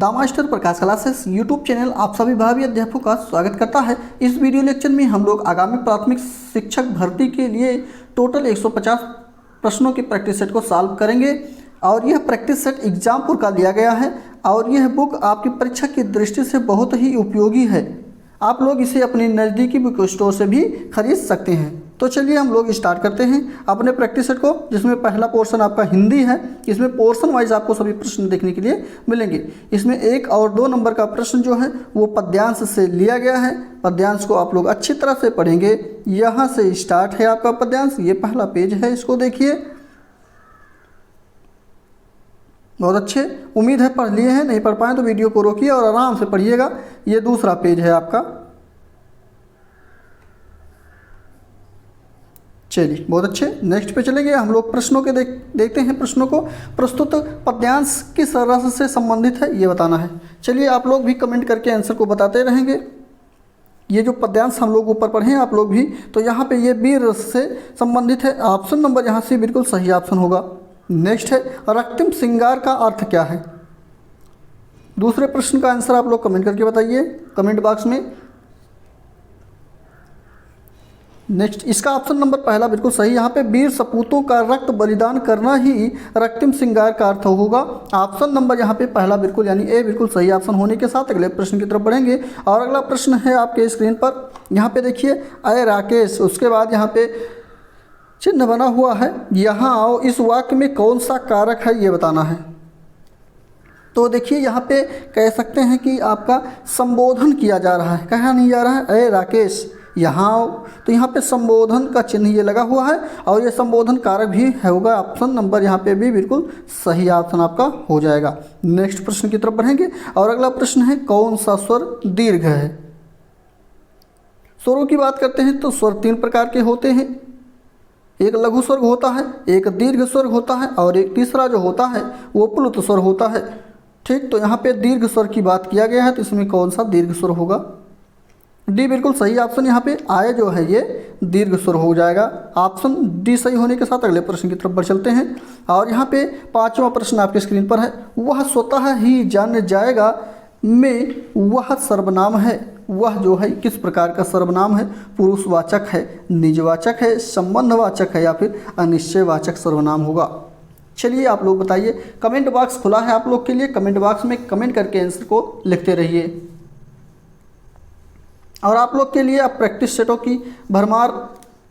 The master Prakash classes YouTube channel आप सभी भावी अध्यापकों का स्वागत करता है। इस वीडियो लेक्चर में हम लोग आगामी प्राथमिक शिक्षक भर्ती के लिए टोटल 150 प्रश्नों की प्रैक्टिस सेट को सॉल्व करेंगे और यह प्रैक्टिस सेट एग्जामपुर का लिया गया है और यह बुक आपकी परीक्षा की दृष्टि से बहुत ही उपयोगी है। आप लोग इसे अपने नज़दीकी बुक स्टोर से भी खरीद सकते हैं। तो चलिए हम लोग स्टार्ट करते हैं अपने प्रैक्टिस सेट को, जिसमें पहला पोर्शन आपका हिंदी है। इसमें पोर्शन वाइज आपको सभी प्रश्न देखने के लिए मिलेंगे। इसमें 1 और 2 नंबर का प्रश्न जो है वो पद्यांश से लिया गया है। पद्यांश को आप लोग अच्छी तरह से पढ़ेंगे। यहाँ से स्टार्ट है आपका पद्यांश। ये पहला पेज है, इसको देखिए, बहुत अच्छे। उम्मीद है पढ़ लिए हैं, नहीं पढ़ पाए तो वीडियो को रोकिए और आराम से पढ़िएगा। ये दूसरा पेज है आपका। चलिए बहुत अच्छे, नेक्स्ट पे चलेंगे हम लोग। प्रश्नों के देखते हैं प्रश्नों को। प्रस्तुत पद्यांश किस रस से संबंधित है ये बताना है। चलिए आप लोग भी कमेंट करके आंसर को बताते रहेंगे। ये जो पद्यांश हम लोग ऊपर पढ़े हैं आप लोग भी, तो यहाँ पे ये वीर रस से संबंधित है। ऑप्शन नंबर यहाँ से बिल्कुल सही ऑप्शन होगा। नेक्स्ट है रक्तिम श्रृंगार का अर्थ क्या है। दूसरे प्रश्न का आंसर आप लोग कमेंट करके बताइए कमेंट बॉक्स में। नेक्स्ट इसका ऑप्शन नंबर पहला बिल्कुल सही। यहाँ पे वीर सपूतों का रक्त बलिदान करना ही रक्तिम श्रृंगार का अर्थ होगा। ऑप्शन नंबर यहाँ पे पहला बिल्कुल यानी ए बिल्कुल सही ऑप्शन होने के साथ अगले प्रश्न की तरफ बढ़ेंगे। और अगला प्रश्न है आपके स्क्रीन पर, यहाँ पे देखिए, अय राकेश, उसके बाद यहाँ पे चिन्ह बना हुआ है। यहाँ आओ, इस वाक्य में कौन सा कारक है ये बताना है। तो देखिए यहाँ पे कह सकते हैं कि आपका संबोधन किया जा रहा है। कहा नहीं जा रहा है अय राकेश यहाँ आओ, तो यहाँ पे संबोधन का चिन्ह ये लगा हुआ है और ये संबोधन कारक भी होगा। ऑप्शन नंबर यहाँ पे भी बिल्कुल सही ऑप्शन आपका हो जाएगा। नेक्स्ट प्रश्न की तरफ बढ़ेंगे और अगला प्रश्न है कौन सा स्वर दीर्घ है। स्वरों की बात करते हैं तो स्वर 3 प्रकार के होते हैं। एक लघु स्वर्ग होता है, एक दीर्घ स्वर्ग होता है और एक तीसरा जो होता है वो प्लुत स्वर होता है। ठीक, तो यहाँ पे दीर्घ स्वर की बात किया गया है, तो इसमें कौन सा दीर्घ स्वर होगा। डी बिल्कुल सही ऑप्शन। यहाँ पे आय जो है ये दीर्घ स्वर हो जाएगा। ऑप्शन डी सही होने के साथ अगले प्रश्न की तरफ बढ़ चलते हैं। और यहाँ पे 5वां प्रश्न आपके स्क्रीन पर है, वह स्वतः ही जान जाएगा में वह सर्वनाम है। वह जो है किस प्रकार का सर्वनाम है। पुरुषवाचक है, निजवाचक है, संबंधवाचक है या फिर अनिश्चयवाचक सर्वनाम होगा। चलिए आप लोग बताइए। कमेंट बॉक्स खुला है आप लोग के लिए। कमेंट बॉक्स में कमेंट करके आंसर को लिखते रहिए। और आप लोग के लिए अब प्रैक्टिस सेटों की भरमार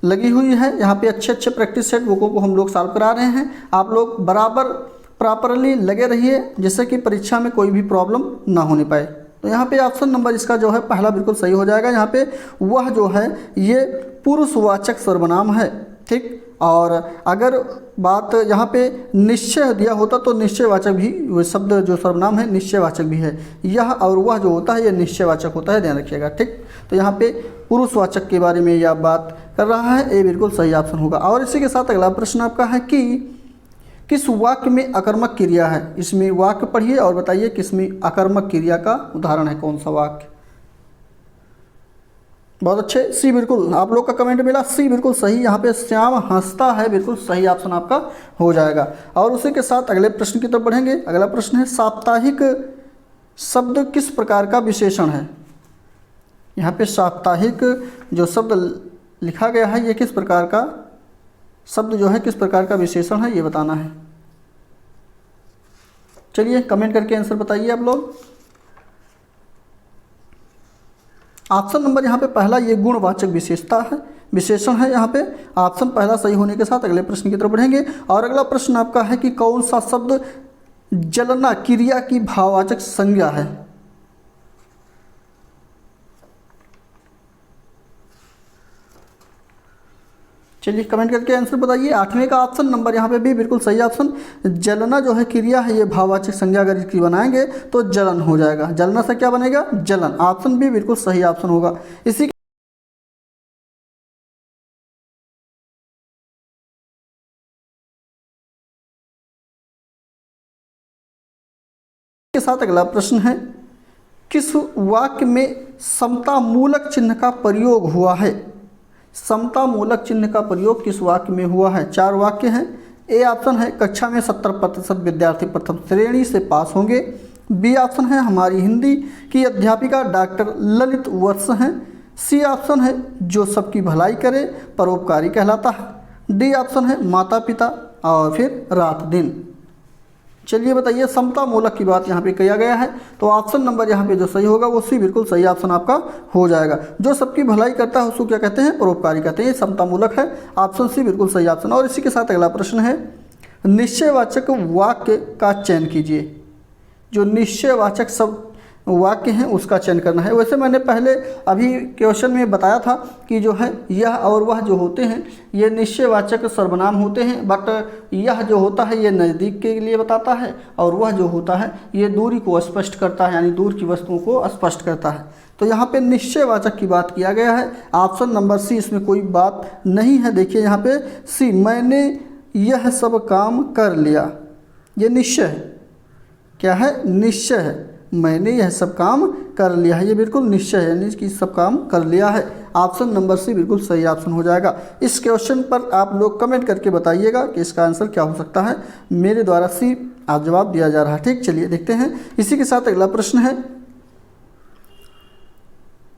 लगी हुई है। यहाँ पे अच्छे अच्छे प्रैक्टिस सेट बुकों को हम लोग सॉल्व करा रहे हैं। आप लोग बराबर प्रॉपरली लगे रहिए जिससे कि परीक्षा में कोई भी प्रॉब्लम ना होने पाए। तो यहाँ पे ऑप्शन नंबर इसका जो है पहला बिल्कुल सही हो जाएगा। यहाँ पे वह जो है ये पुरुषवाचक सर्वनाम है। ठीक, और अगर बात यहाँ पे निश्चय दिया होता तो निश्चयवाचक भी, वो शब्द जो सर्वनाम है निश्चयवाचक भी है। यह और वह जो होता है ये निश्चयवाचक होता है, ध्यान रखिएगा। ठीक, तो यहाँ पे पुरुषवाचक के बारे में यह बात कर रहा है, ये बिल्कुल सही ऑप्शन होगा। और इसी के साथ अगला प्रश्न आपका है कि किस वाक्य में अकर्मक क्रिया है। इसमें वाक्य पढ़िए और बताइए किसमें अकर्मक क्रिया का उदाहरण है, कौन सा वाक्य। बहुत अच्छे, सी बिल्कुल आप लोग का कमेंट मिला, सी बिल्कुल सही। यहाँ पे श्याम हंसता है, बिल्कुल सही ऑप्शन आपका हो जाएगा। और उसी के साथ अगले प्रश्न की तरफ बढ़ेंगे। अगला प्रश्न है साप्ताहिक शब्द किस प्रकार का विशेषण है। यहाँ पे साप्ताहिक जो शब्द लिखा गया है ये किस प्रकार का शब्द जो है किस प्रकार का विशेषण है ये बताना है। चलिए कमेंट करके आंसर बताइए आप लोग। ऑप्शन नंबर यहाँ पे पहला ये गुणवाचक विशेषता है, विशेषण है। यहाँ पे ऑप्शन पहला सही होने के साथ अगले प्रश्न की तरफ बढ़ेंगे। और अगला प्रश्न आपका है कि कौन सा शब्द जलना क्रिया की भाववाचक संज्ञा है। चलिए कमेंट करके आंसर बताइए। 8वें का ऑप्शन नंबर यहाँ पे भी बिल्कुल सही ऑप्शन। जलना जो है क्रिया है ये भाववाचक संज्ञा अगर इसकी बनाएंगे तो जलन हो जाएगा। जलना से क्या बनेगा, जलन। ऑप्शन भी बिल्कुल सही ऑप्शन होगा। इसी के साथ अगला प्रश्न है किस वाक्य में समता मूलक चिन्ह का प्रयोग हुआ है। समता मूलक चिन्ह का प्रयोग किस वाक्य में हुआ है। 4 वाक्य हैं। ए ऑप्शन है कक्षा में 70% विद्यार्थी प्रथम श्रेणी से पास होंगे। बी ऑप्शन है हमारी हिंदी की अध्यापिका डॉक्टर ललित वर्ष हैं। सी ऑप्शन है जो सबकी भलाई करे परोपकारी कहलाता है। डी ऑप्शन है माता पिता और फिर रात दिन। चलिए बताइए, समता मूलक की बात यहाँ पे किया गया है, तो ऑप्शन नंबर यहाँ पे जो सही होगा वो सी बिल्कुल सही ऑप्शन आपका हो जाएगा। जो सबकी भलाई करता है उसको क्या कहते हैं? परोपकारी कहते हैं। ये समता मूलक है, ऑप्शन सी बिल्कुल सही ऑप्शन। और इसी के साथ अगला प्रश्न है, निश्चयवाचक वाक्य का चयन कीजिए। जो निश्चयवाचक सब वाक्य हैं उसका चयन करना है। वैसे मैंने पहले अभी क्वेश्चन में बताया था कि जो है यह और वह जो होते हैं ये निश्चयवाचक सर्वनाम होते हैं, बट यह जो होता है ये नज़दीक के लिए बताता है और वह जो होता है ये दूरी को स्पष्ट करता है, यानी दूर की वस्तुओं को स्पष्ट करता है। तो यहाँ पे निश्चयवाचक की बात किया गया है, ऑप्शन नंबर सी, इसमें कोई बात नहीं है। देखिए यहाँ पे सी, मैंने यह सब काम कर लिया, ये निश्चय है। क्या है? निश्चय है। मैंने यह सब काम कर लिया है, ये बिल्कुल निश्चय है, यानी कि सब काम कर लिया है। ऑप्शन नंबर सी बिल्कुल सही ऑप्शन हो जाएगा। इस क्वेश्चन पर आप लोग कमेंट करके बताइएगा कि इसका आंसर क्या हो सकता है। मेरे द्वारा सी आप जवाब दिया जा रहा है। ठीक, चलिए देखते हैं। इसी के साथ अगला प्रश्न है,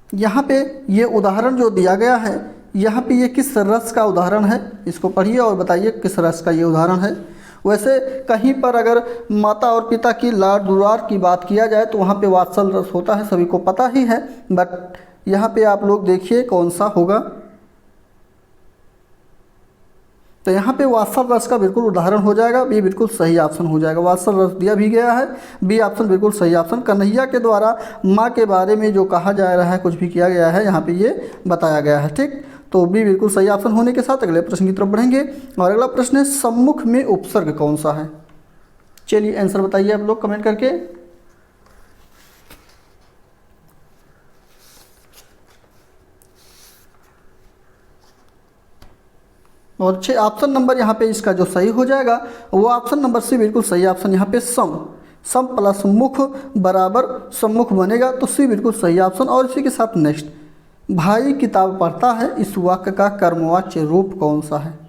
यहाँ पे ये उदाहरण जो दिया गया है, यहाँ पे ये किस रस का उदाहरण है, इसको पढ़िए और बताइए किस रस का ये उदाहरण है। वैसे कहीं पर अगर माता और पिता की लाड दुलार की बात किया जाए तो वहाँ पे वात्सल रस होता है, सभी को पता ही है, बट यहाँ पे आप लोग देखिए कौन सा होगा। तो यहाँ पे वात्सल रस का बिल्कुल उदाहरण हो जाएगा, बी बिल्कुल सही ऑप्शन हो जाएगा। वात्सल रस दिया भी गया है, बी ऑप्शन बिल्कुल सही ऑप्शन। कन्हैया के द्वारा माँ के बारे में जो कहा जा रहा है, कुछ भी किया गया है, यहाँ पे ये बताया गया है। ठीक, तो बी बिल्कुल सही ऑप्शन होने के साथ अगले प्रश्न की तरफ बढ़ेंगे। और अगला प्रश्न है, सम्मुख में उपसर्ग कौन सा है? चलिए आंसर बताइए आप लोग कमेंट करके। और अच्छे ऑप्शन नंबर यहाँ पे इसका जो सही हो जाएगा वो ऑप्शन नंबर सी बिल्कुल सही ऑप्शन। यहाँ पे सम प्लस मुख बराबर सम्मुख बनेगा, तो सी बिल्कुल सही ऑप्शन। और इसी के साथ नेक्स्ट, भाई किताब पढ़ता है, इस वाक्य का कर्मवाच्य रूप कौन सा है?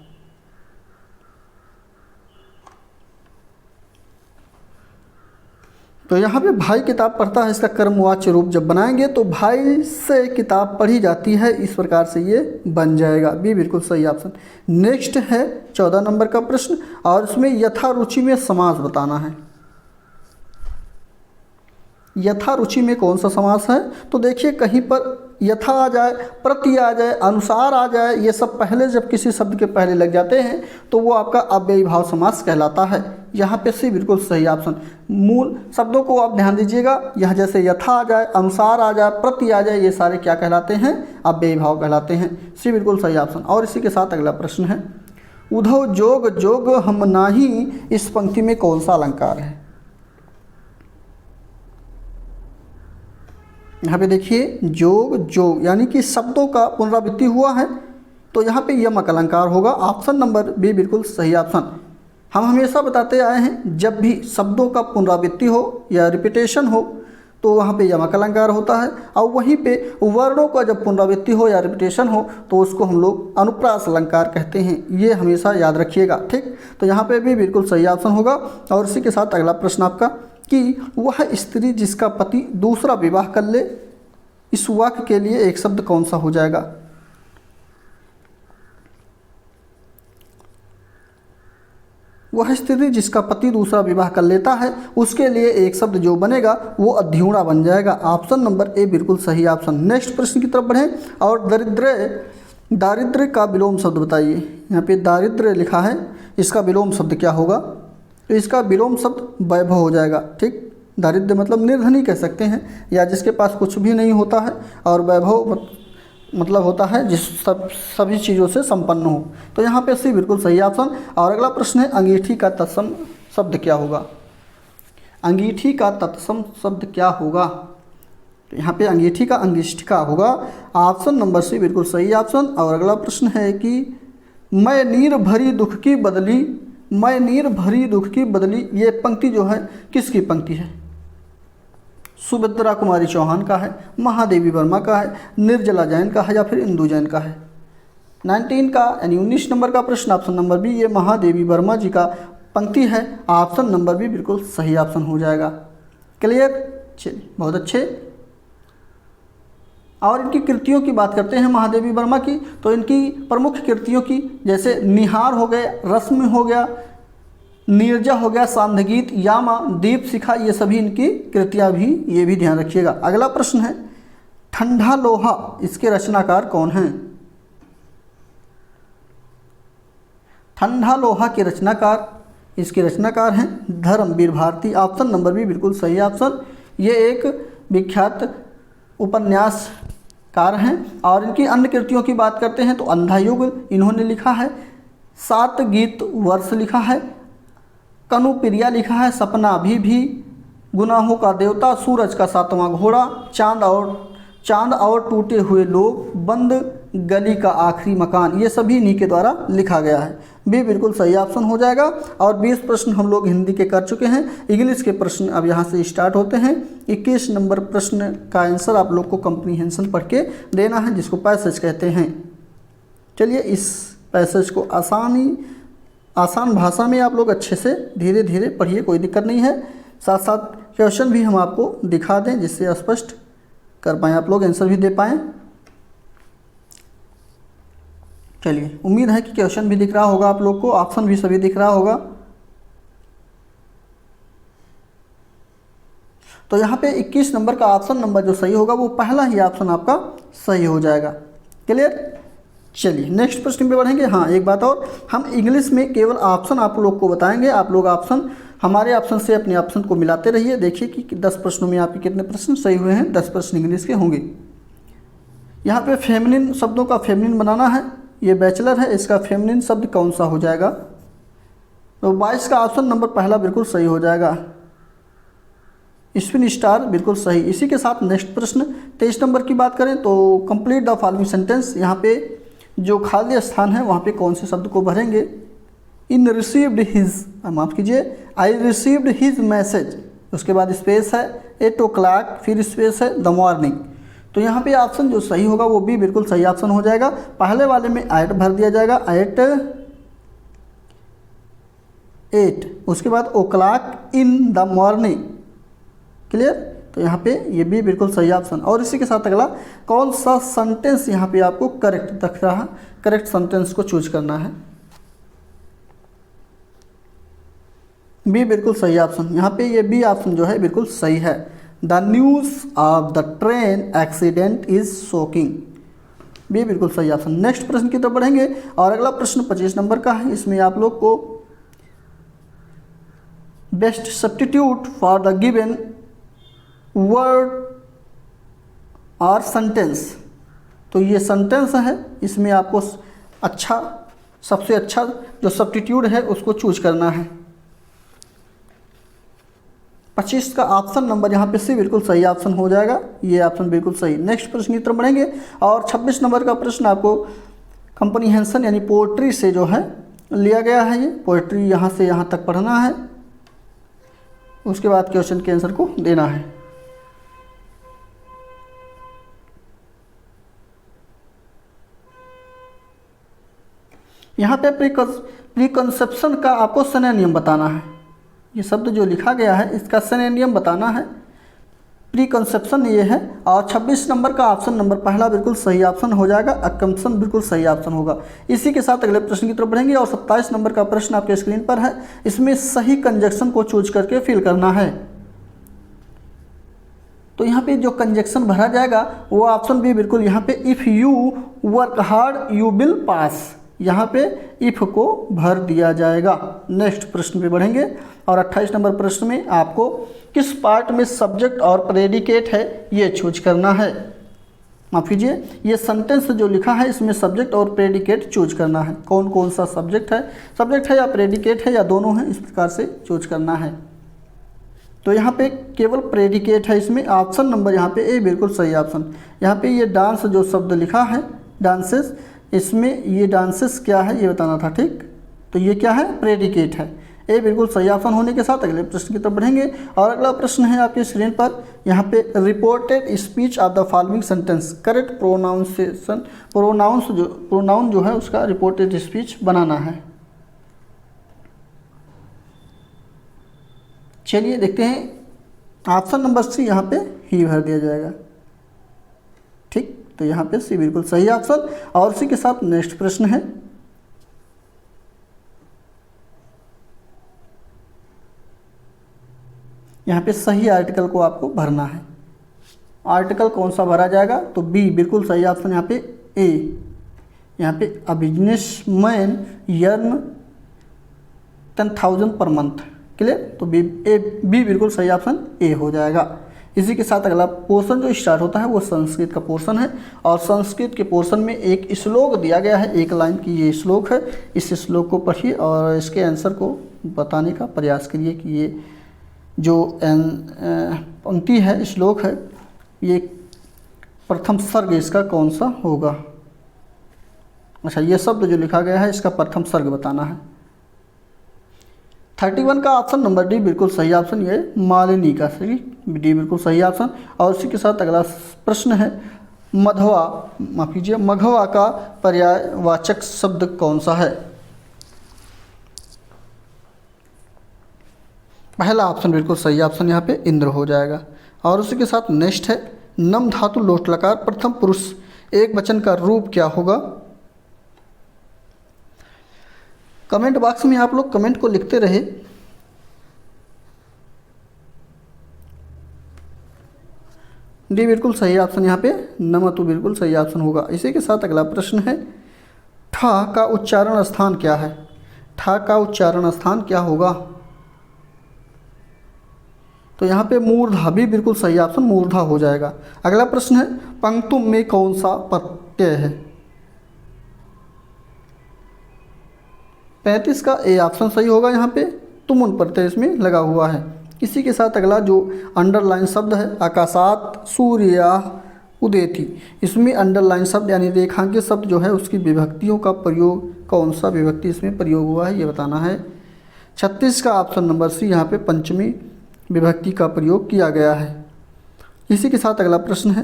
तो यहाँ पे भाई किताब पढ़ता है, इसका कर्मवाच्य रूप जब बनाएंगे तो भाई से किताब पढ़ी जाती है, इस प्रकार से ये बन जाएगा। बी बिल्कुल सही ऑप्शन। नेक्स्ट है 14 नंबर का प्रश्न, और इसमें यथारुचि में समास बताना है। यथारुचि में कौन सा समास है? तो देखिए कहीं पर यथा आ जाए, प्रति आ जाए, अनुसार आ जाए, ये सब पहले जब किसी शब्द के पहले लग जाते हैं तो वो आपका अव्ययी भाव समास कहलाता है। यहाँ पे सी बिल्कुल सही ऑप्शन। मूल शब्दों को आप ध्यान दीजिएगा, यहाँ जैसे यथा आ जाए, अनुसार आ जाए, प्रति आ जाए, ये सारे क्या कहलाते हैं? अव्ययी भाव कहलाते हैं। सी बिल्कुल सही ऑप्शन। और इसी के साथ अगला प्रश्न है, उधो जोग जोग हम नाही, इस पंक्ति में कौन सा अलंकार है? यहाँ पे देखिए जोग जोग यानी कि शब्दों का पुनरावृत्ति हुआ है, तो यहाँ पे यमक अलंकार होगा। ऑप्शन नंबर बी बिल्कुल सही ऑप्शन। हम हमेशा बताते आए हैं जब भी शब्दों का पुनरावृत्ति हो या रिपीटेशन हो तो वहाँ पे यमक अलंकार होता है, और वहीं पे वर्णों का जब पुनरावृत्ति हो या रिपीटेशन हो तो उसको हम लोग अनुप्रास अलंकार कहते हैं। ये हमेशा याद रखिएगा। ठीक, तो यहाँ पे भी बिल्कुल सही ऑप्शन होगा। और इसी के साथ अगला प्रश्न आपका, कि वह स्त्री जिसका पति दूसरा विवाह कर ले, इस वाक्य के लिए एक शब्द कौन सा हो जाएगा? वह स्त्री जिसका पति दूसरा विवाह कर लेता है, उसके लिए एक शब्द जो बनेगा वो अध्युणा बन जाएगा। ऑप्शन नंबर ए बिल्कुल सही ऑप्शन। नेक्स्ट प्रश्न की तरफ बढ़ें, और दारिद्र्य का विलोम शब्द बताइए। यहाँ पे दारिद्र्य लिखा है, इसका विलोम शब्द क्या होगा? तो इसका विलोम शब्द वैभव हो जाएगा। ठीक, दारिद्र्य मतलब निर्धनी कह सकते हैं, या जिसके पास कुछ भी नहीं होता है, और वैभव मतलब होता है जिस सभी चीज़ों से संपन्न हो। तो यहाँ पे सी बिल्कुल सही ऑप्शन। और अगला प्रश्न है, अंगीठी का तत्सम शब्द क्या होगा? अंगीठी का तत्सम शब्द क्या होगा? तो यहाँ पे अंगीठी का अंगिष्ठिका होगा। ऑप्शन नंबर सी बिल्कुल सही ऑप्शन। और अगला प्रश्न है कि मैं नीर भरी दुख की बदली, मैं नीर भरी दुख की बदली, ये पंक्ति जो है किसकी पंक्ति है? सुभद्रा कुमारी चौहान का है, महादेवी वर्मा का है, निर्जला जैन का है, या फिर इंदु जैन का है? 19 का यानी 19 नंबर का प्रश्न, ऑप्शन नंबर बी, ये महादेवी वर्मा जी का पंक्ति है। ऑप्शन नंबर बी बिल्कुल सही ऑप्शन हो जाएगा। क्लियर, चलिए बहुत अच्छे। और इनकी कृतियों की बात करते हैं महादेवी वर्मा की, तो इनकी प्रमुख कृतियों की जैसे निहार हो गए, रश्मि हो गया, नीरजा हो गया, सांध्य यामा, दीप शिखा, ये सभी इनकी कृतियाँ भी, ये भी ध्यान रखिएगा। अगला प्रश्न है ठंडा लोहा, इसके रचनाकार कौन हैं? ठंडा लोहा के रचनाकार, इसके रचनाकार हैं Dharamvir Bharati. Option number B बिल्कुल सही ऑप्शन। ये एक विख्यात उपन्यासकार हैं। और इनकी अन्य कृतियों की बात करते हैं तो अंधा युग इन्होंने लिखा है, 7 गीत वर्ष लिखा है, कनुप्रिया लिखा है, सपना भी, गुनाहों का देवता, सूरज का 7वां घोड़ा, चांद और टूटे हुए लोग, बंद गली का आखिरी मकान, ये सभी इन्हीं के द्वारा लिखा गया है। बी बिल्कुल सही ऑप्शन हो जाएगा। और 20 प्रश्न हम लोग हिंदी के कर चुके हैं। इंग्लिश के प्रश्न अब यहाँ से स्टार्ट होते हैं। 21 नंबर प्रश्न का आंसर आप लोग को कंप्रीहेंशन पढ़ के देना है, जिसको पैसेज कहते हैं। चलिए इस पैसेज को आसान भाषा में आप लोग अच्छे से धीरे धीरे पढ़िए, कोई दिक्कत नहीं है। साथ साथ क्वेश्चन भी हम आपको दिखा दें जिससे स्पष्ट कर पाएँ, आप लोग आंसर भी दे पाएँ। चलिए उम्मीद है कि क्वेश्चन भी दिख रहा होगा आप लोग को, ऑप्शन भी सभी दिख रहा होगा। तो यहाँ पे 21 नंबर का ऑप्शन नंबर जो सही होगा वो पहला ही ऑप्शन आपका सही हो जाएगा। क्लियर, चलिए नेक्स्ट प्रश्न पे बढ़ेंगे। हाँ एक बात और, हम इंग्लिश में केवल ऑप्शन आप लोग को बताएंगे, आप लोग ऑप्शन हमारे ऑप्शन से अपने ऑप्शन को मिलाते रहिए। देखिए कि 10 प्रश्नों में आपके कितने प्रश्न सही हुए हैं। 10 प्रश्न इंग्लिश के होंगे। यहाँ पे फेमिनिन शब्दों का फेमिनिन बनाना है। ये बैचलर है, इसका फेमिनिन शब्द कौन सा हो जाएगा? तो 22 का ऑप्शन नंबर पहला बिल्कुल सही हो जाएगा, स्पिन स्टार बिल्कुल सही। इसी के साथ नेक्स्ट प्रश्न 23 नंबर की बात करें तो कंप्लीट द फॉलोइंग सेंटेंस, यहाँ पे जो खाली स्थान है वहाँ पे कौन से शब्द को भरेंगे? इन रिसीव्ड हिज, माफ़ कीजिए, आई रिसीव्ड हिज मैसेज, उसके बाद स्पेस है 8 o'clock, फिर स्पेस है द मॉर्निंग। तो यहाँ पे ऑप्शन जो सही होगा वो भी बिल्कुल सही ऑप्शन हो जाएगा। पहले वाले में एट भर दिया जाएगा, एट, उसके बाद o'clock in the morning. Clear, तो यहाँ पे ये भी बिल्कुल सही ऑप्शन। और इसी के साथ अगला कौन सा सेंटेंस यहाँ पे आपको करेक्ट दिख रहा है, करेक्ट सेंटेंस को चूज करना है। बी बिल्कुल सही ऑप्शन, यहाँ पे ये बी ऑप्शन जो है बिल्कुल सही है। The news of the train accident is shocking, B बिल्कुल सही ऑप्शन। नेक्स्ट प्रश्न की तरफ बढ़ेंगे और अगला प्रश्न 25 नंबर का है। इसमें आप लोग को best substitute for the given word और सेंटेंस, तो ये सेंटेंस है, इसमें आपको सबसे अच्छा जो सब्स्टिट्यूट है उसको चूज करना है। 25 का ऑप्शन नंबर यहाँ पे सी बिल्कुल सही ऑप्शन हो जाएगा, ये ऑप्शन बिल्कुल सही। नेक्स्ट प्रश्न की तरफ बढ़ेंगे और 26 नंबर का प्रश्न आपको कंप्रीहेंशन यानी पोएट्री से जो है लिया गया है। ये पोएट्री यहाँ से यहाँ तक पढ़ना है, उसके बाद क्वेश्चन के आंसर को देना है। यहाँ पे प्रीकंसेप्शन का आपको सिनोनिम बताना है। ये शब्द जो लिखा गया है इसका सिनोनिम बताना है। प्रीकंसेप्शन ये है। और 26 नंबर का ऑप्शन नंबर पहला बिल्कुल सही ऑप्शन हो जाएगा, अकम्पशन बिल्कुल सही ऑप्शन होगा। इसी के साथ अगले प्रश्न की तरफ बढ़ेंगे और 27 नंबर का प्रश्न आपके स्क्रीन पर है। इसमें सही कंजक्शन को चूज करके फिल करना है। तो यहाँ पे जो कंजक्शन भरा जाएगा वो ऑप्शन भी बिल्कुल यहाँ पे if you work hard you will pass, यहाँ पे इफ़ को भर दिया जाएगा। नेक्स्ट प्रश्न पे बढ़ेंगे और 28 नंबर प्रश्न में आपको किस पार्ट में सब्जेक्ट और प्रेडिकेट है ये चूज करना है। माफ़ कीजिए, ये सेंटेंस जो लिखा है इसमें सब्जेक्ट और प्रेडिकेट चूज करना है। कौन कौन सा सब्जेक्ट है या प्रेडिकेट है या दोनों हैं, इस प्रकार से चूज करना है। तो यहाँ पे केवल प्रेडिकेट है, इसमें ऑप्शन नंबर यहाँ पे ए बिल्कुल सही ऑप्शन। यहाँ पे ये डांस जो शब्द लिखा है डांसेस, इसमें ये डांसेस क्या है ये बताना था, ठीक। तो ये क्या है, प्रेडिकेट है। ए बिल्कुल सही ऑप्शन होने के साथ अगले प्रश्न की तरफ बढ़ेंगे और अगला प्रश्न है आपके स्क्रीन पर। यहाँ पे reported speech of the following sentence, correct pronunciation, pronoun जो है उसका रिपोर्टेड स्पीच बनाना है। चलिए देखते हैं ऑप्शन नंबर सी यहाँ पे ही भर दिया जाएगा। ठीक, तो यहाँ पे सी बिल्कुल सही ऑप्शन। और उसी के साथ नेक्स्ट प्रश्न है, यहाँ पे सही आर्टिकल को आपको भरना है। आर्टिकल कौन सा भरा जाएगा, तो बी बिल्कुल सही ऑप्शन। यहाँ पे ए, यहाँ पे a businessman earn 10,000 per month, clear. तो बी बिल्कुल सही ऑप्शन ए हो जाएगा। इसी के साथ अगला पोर्शन जो स्टार्ट होता है वो संस्कृत का पोर्शन है। और संस्कृत के पोर्शन में एक श्लोक दिया गया है, एक लाइन की ये श्लोक है। इस श्लोक को पढ़िए और इसके आंसर को बताने का प्रयास करिए कि ये जो पंक्ति है, श्लोक है, ये प्रथम सर्ग इसका कौन सा होगा। अच्छा, ये शब्द जो लिखा गया है इसका प्रथम सर्ग बताना है। 31 का ऑप्शन नंबर डी बिल्कुल सही ऑप्शन, ये मालिनी का सही, डी बिल्कुल सही ऑप्शन। और उसी के साथ अगला प्रश्न है, मघवा, माफ कीजिए, मघवा का पर्यायवाचक शब्द कौन सा है। पहला ऑप्शन बिल्कुल सही ऑप्शन, यहाँ पे इंद्र हो जाएगा। और उसी के साथ नेक्स्ट है, नम धातु लोट लकार प्रथम पुरुष एक वचन का रूप क्या होगा। कमेंट बॉक्स में आप लोग कमेंट को लिखते रहे। डी बिल्कुल सही ऑप्शन, यहाँ पे नमतु बिल्कुल सही ऑप्शन होगा। इसी के साथ अगला प्रश्न है, ठा का उच्चारण स्थान क्या है। ठा का उच्चारण स्थान क्या होगा। तो यहाँ पे मूर्धा भी बिल्कुल सही ऑप्शन, मूर्धा हो जाएगा। अगला प्रश्न है, पंक्तुम में कौन सा प्रत्यय है। 35 का ए ऑप्शन सही होगा। यहाँ पे तुमुन प्रत्यय इसमें लगा हुआ है। इसी के साथ अगला जो अंडरलाइन शब्द है, आकाशात सूर्या उदेति, इसमें अंडरलाइन शब्द यानी रेखांकित शब्द जो है उसकी विभक्तियों का प्रयोग, कौन सा विभक्ति इसमें प्रयोग हुआ है ये बताना है। 36 का ऑप्शन नंबर सी, यहाँ पे पंचमी विभक्ति का प्रयोग किया गया है। इसी के साथ अगला प्रश्न है,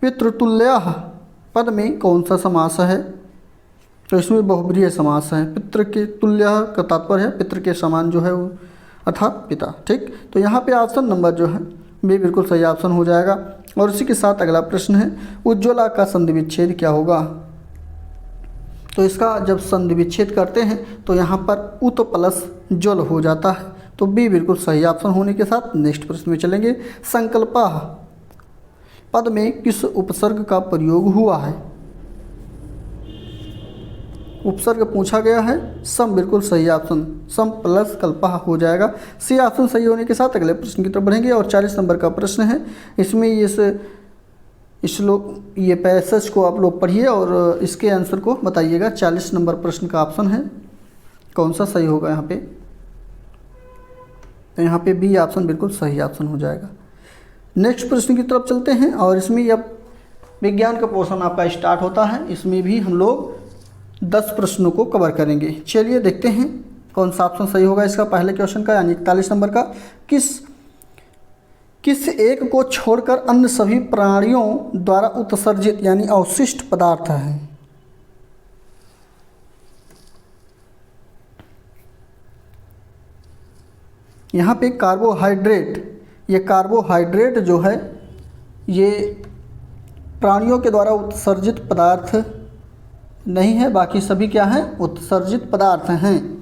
पितृतुल्यः पद में कौन सा समास है। तो इसमें बहुब्रीहि समास है। पितृ के तुल्य का तात्पर्य है पितृ के समान जो है वो, अर्थात पिता। ठीक, तो यहाँ पे ऑप्शन नंबर जो है बी बिल्कुल सही ऑप्शन हो जाएगा। और इसी के साथ अगला प्रश्न है, उज्ज्वला का संधि विच्छेद क्या होगा। तो इसका जब संधि विच्छेद करते हैं तो यहाँ पर उत प्लस ज्वल हो जाता है। तो बी बिल्कुल सही ऑप्शन होने के साथ नेक्स्ट प्रश्न में चलेंगे, संकल्पः पद में किस उपसर्ग का प्रयोग हुआ है। उपसर्ग पूछा गया है, सम बिल्कुल सही ऑप्शन, सम प्लस कल्पः हो जाएगा। सी ऑप्शन सही होने के साथ अगले प्रश्न की तरफ बढ़ेंगे। और 40 नंबर का प्रश्न है, इसमें इस लोग ये पैसेज को आप लोग पढ़िए और इसके आंसर को बताइएगा। 40 नंबर प्रश्न का ऑप्शन है कौन सा सही होगा यहाँ पे। तो यहाँ पे बी ऑप्शन बिल्कुल सही ऑप्शन हो जाएगा। नेक्स्ट प्रश्न की तरफ चलते हैं और इसमें अब विज्ञान का पोर्शन आपका स्टार्ट होता है। इसमें भी हम लोग 10 प्रश्नों को कवर करेंगे। चलिए देखते हैं कौन सा ऑप्शन सही होगा इसका। पहले क्वेश्चन का यानी 41 नंबर का, किस एक को छोड़कर अन्य सभी प्राणियों द्वारा उत्सर्जित यानी अवशिष्ट पदार्थ है। यहाँ पे कार्बोहाइड्रेट, ये कार्बोहाइड्रेट जो है ये प्राणियों के द्वारा उत्सर्जित पदार्थ नहीं है, बाकी सभी क्या हैं, उत्सर्जित पदार्थ हैं।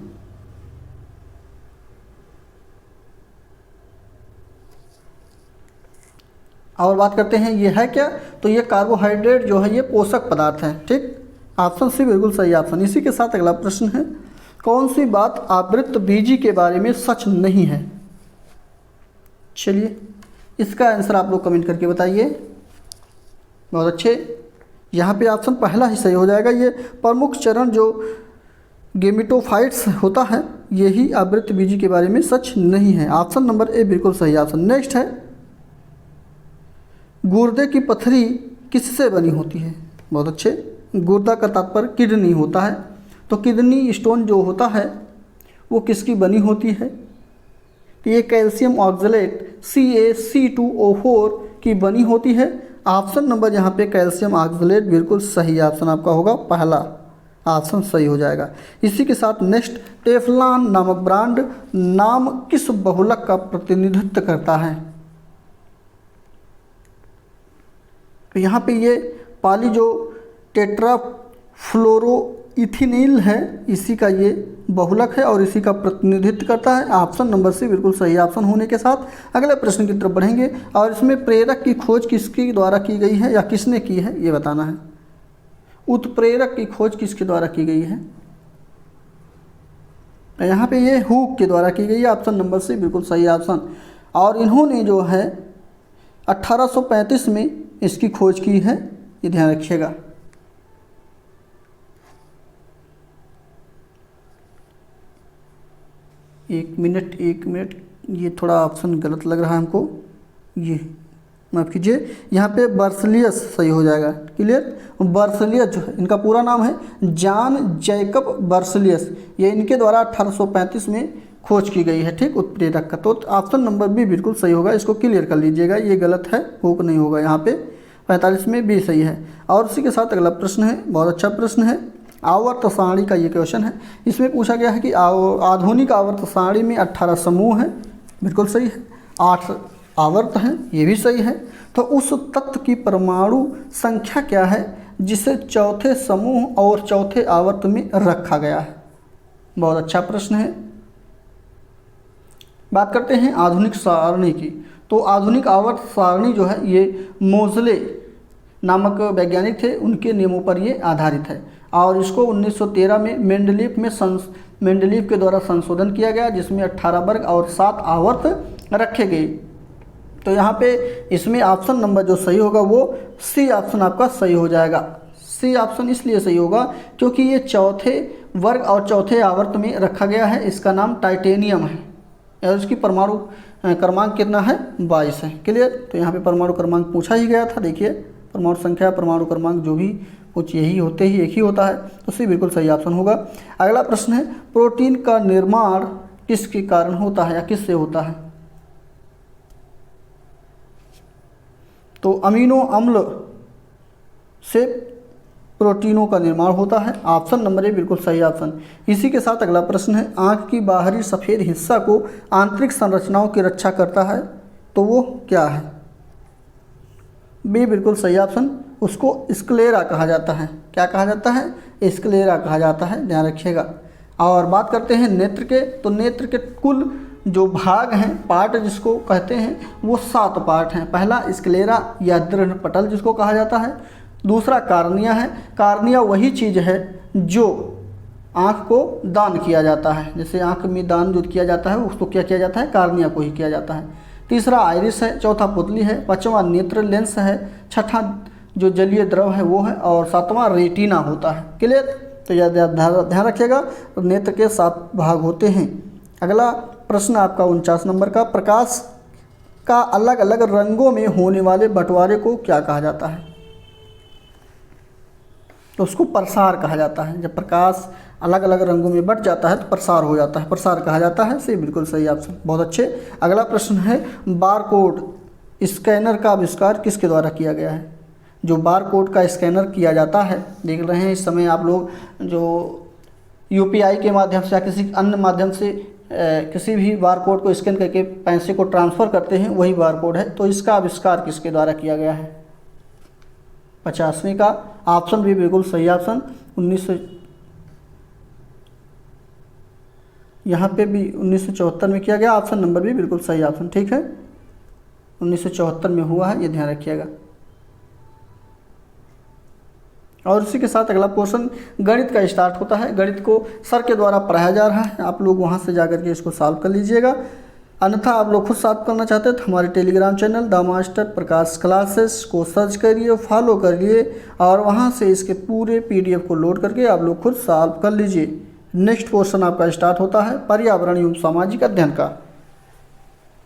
और बात करते हैं ये है क्या, तो ये कार्बोहाइड्रेट जो है ये पोषक पदार्थ है। ठीक, ऑप्शन सी बिल्कुल सही ऑप्शन। इसी के साथ अगला प्रश्न है, कौन सी बात आवृत्तबीजी के बारे में सच नहीं है। चलिए इसका आंसर आप लोग कमेंट करके बताइए। बहुत अच्छे, यहाँ पे ऑप्शन पहला ही सही हो जाएगा। ये प्रमुख चरण जो गेमिटोफाइट्स होता है यही आवृत्तबीजी के बारे में सच नहीं है। ऑप्शन नंबर ए बिल्कुल सही ऑप्शन। नेक्स्ट है, गुर्दे की पथरी किससे बनी होती है। बहुत अच्छे, गुर्दा का तात्पर्य किडनी होता है। तो किडनी स्टोन जो होता है वो किसकी बनी होती है। ये कैल्शियम ऑक्सलेट CaC2O4 की बनी होती है। ऑप्शन नंबर यहाँ पे कैल्शियम ऑक्सलेट बिल्कुल सही ऑप्शन आपका होगा, पहला ऑप्शन सही हो जाएगा। इसी के साथ नेक्स्ट, टेफ्लॉन नामक ब्रांड नाम किस बहुलक का प्रतिनिधित्व करता है। तो यहाँ पे ये पाली जो टेट्राफ्लोरोइथिनील है, इसी का ये बहुलक है और इसी का प्रतिनिधित्व करता है। ऑप्शन नंबर सी बिल्कुल सही ऑप्शन होने के साथ अगले प्रश्न की तरफ बढ़ेंगे और इसमें प्रेरक की खोज किसके द्वारा की गई है या किसने की है ये बताना है। उत्प्रेरक की खोज किसके द्वारा की गई है? यहाँ पे ये हुक के द्वारा की गई है। ऑप्शन नंबर सी बिल्कुल सही ऑप्शन। और इन्होंने जो है 1835 में इसकी खोज की है, ये ध्यान रखिएगा। एक मिनट ये थोड़ा ऑप्शन गलत लग रहा है हमको, ये माफ़ कीजिए, यहाँ पे बर्सलियस सही हो जाएगा। क्लियर? बर्सलियस जो है इनका पूरा नाम है जॉन जैकब बर्सलियस, ये इनके द्वारा 1835 में खोज की गई है, ठीक, उत्प्रेरक का। तो ऑप्शन नंबर बी बिल्कुल सही होगा, इसको क्लियर कर लीजिएगा, ये गलत है, हुक नहीं होगा यहाँ पे। 45 में बी सही है। और उसी के साथ अगला प्रश्न है, बहुत अच्छा प्रश्न है, आवर्त सारणी का ये क्वेश्चन है। इसमें पूछा गया है कि आधुनिक आवर्त सारणी में 18 समूह हैं, बिल्कुल सही है। 8 आवर्त हैं, ये भी सही है। तो उस तत्व की परमाणु संख्या क्या है जिसे चौथे समूह और चौथे आवर्त में रखा गया है? बहुत अच्छा प्रश्न है। बात करते हैं आधुनिक सारणी की। तो आधुनिक आवर्त सारणी जो है ये मोज़ले नामक वैज्ञानिक थे, उनके नियमों पर ये आधारित है। और इसको 1913 में मेंडलीफ के द्वारा संशोधन किया गया, जिसमें 18 वर्ग और 7 आवर्त रखे गए। तो यहाँ पे इसमें ऑप्शन नंबर जो सही होगा वो सी ऑप्शन आपका सही हो जाएगा। सी ऑप्शन इसलिए सही होगा क्योंकि ये चौथे वर्ग और चौथे आवर्त में रखा गया है। इसका नाम टाइटेनियम है और इसकी परमाणु क्रमांक कितना है? 22 है। क्लियर? तो यहाँ पे परमाणु क्रमांक पूछा ही गया था। देखिए परमाणु संख्या, परमाणु क्रमांक जो भी कुछ यही होते ही एक ही होता है, तो सी बिल्कुल सही ऑप्शन होगा। अगला प्रश्न है, प्रोटीन का निर्माण किसके कारण होता है या किससे होता है? तो अमीनो अम्ल से प्रोटीनों का निर्माण होता है। ऑप्शन नंबर ए बिल्कुल सही ऑप्शन। इसी के साथ अगला प्रश्न है, आँख की बाहरी सफ़ेद हिस्सा को आंतरिक संरचनाओं की रक्षा करता है, तो वो क्या है? बी बिल्कुल सही ऑप्शन, उसको स्क्लेरा कहा जाता है। क्या कहा जाता है? स्क्लेरा कहा जाता है, ध्यान रखिएगा। और बात करते हैं नेत्र के। तो नेत्र के कुल जो भाग हैं, पार्ट जिसको कहते हैं, वो 7 पार्ट हैं। पहला स्क्लेरा या दृढ़ पटल जिसको कहा जाता है। दूसरा कार्निया है। कार्निया वही चीज़ है जो आँख को दान किया जाता है, जैसे आँख में दान जो किया जाता है उसको क्या किया जाता है? कार्निया को ही किया जाता है। तीसरा आइरिस है। चौथा पुतली है। पाँचवां नेत्र लेंस है। छठा जो जलीय द्रव है वो है। और 7वां रेटिना होता है। क्लियर? तो यह ध्यान रखिएगा, नेत्र के 7 भाग होते हैं। अगला प्रश्न आपका 49 नंबर का, प्रकाश का अलग अलग रंगों में होने वाले बंटवारे को क्या कहा जाता है? तो उसको प्रसार कहा जाता है। जब प्रकाश अलग अलग रंगों में बट जाता है तो प्रसार हो जाता है, प्रसार कहा जाता है। सही, बिल्कुल सही ऑप्शन, बहुत अच्छे। अगला प्रश्न है, बारकोड स्कैनर का आविष्कार किसके द्वारा किया गया है? जो बारकोड का स्कैनर किया जाता है, देख रहे हैं इस समय आप लोग, जो यूपीआई के माध्यम से या किसी अन्य माध्यम से किसी भी बारकोड को स्कैन करके पैसे को ट्रांसफ़र करते हैं, वही बारकोड है। तो इसका आविष्कार किसके द्वारा किया गया है? 50वें का ऑप्शन भी बिल्कुल सही ऑप्शन, 1900, यहाँ पे भी 1974 में किया गया। ऑप्शन नंबर भी बिल्कुल सही ऑप्शन, ठीक है, 1974 में हुआ है, ये ध्यान रखिएगा। और इसी के साथ अगला पोर्शन गणित का स्टार्ट होता है। गणित को सर के द्वारा पढ़ाया जा रहा है, आप लोग वहाँ से जाकर के इसको सॉल्व कर लीजिएगा। अन्यथा आप लोग खुद सॉल्व करना चाहते हैं तो हमारे Telegram channel the master Prakash classes को सर्च करिए, फॉलो करिए और वहाँ से इसके पूरे PDF को लोड करके आप लोग खुद सॉल्व कर लीजिए। नेक्स्ट पोर्शन आपका स्टार्ट होता है पर्यावरण एवं सामाजिक अध्ययन का।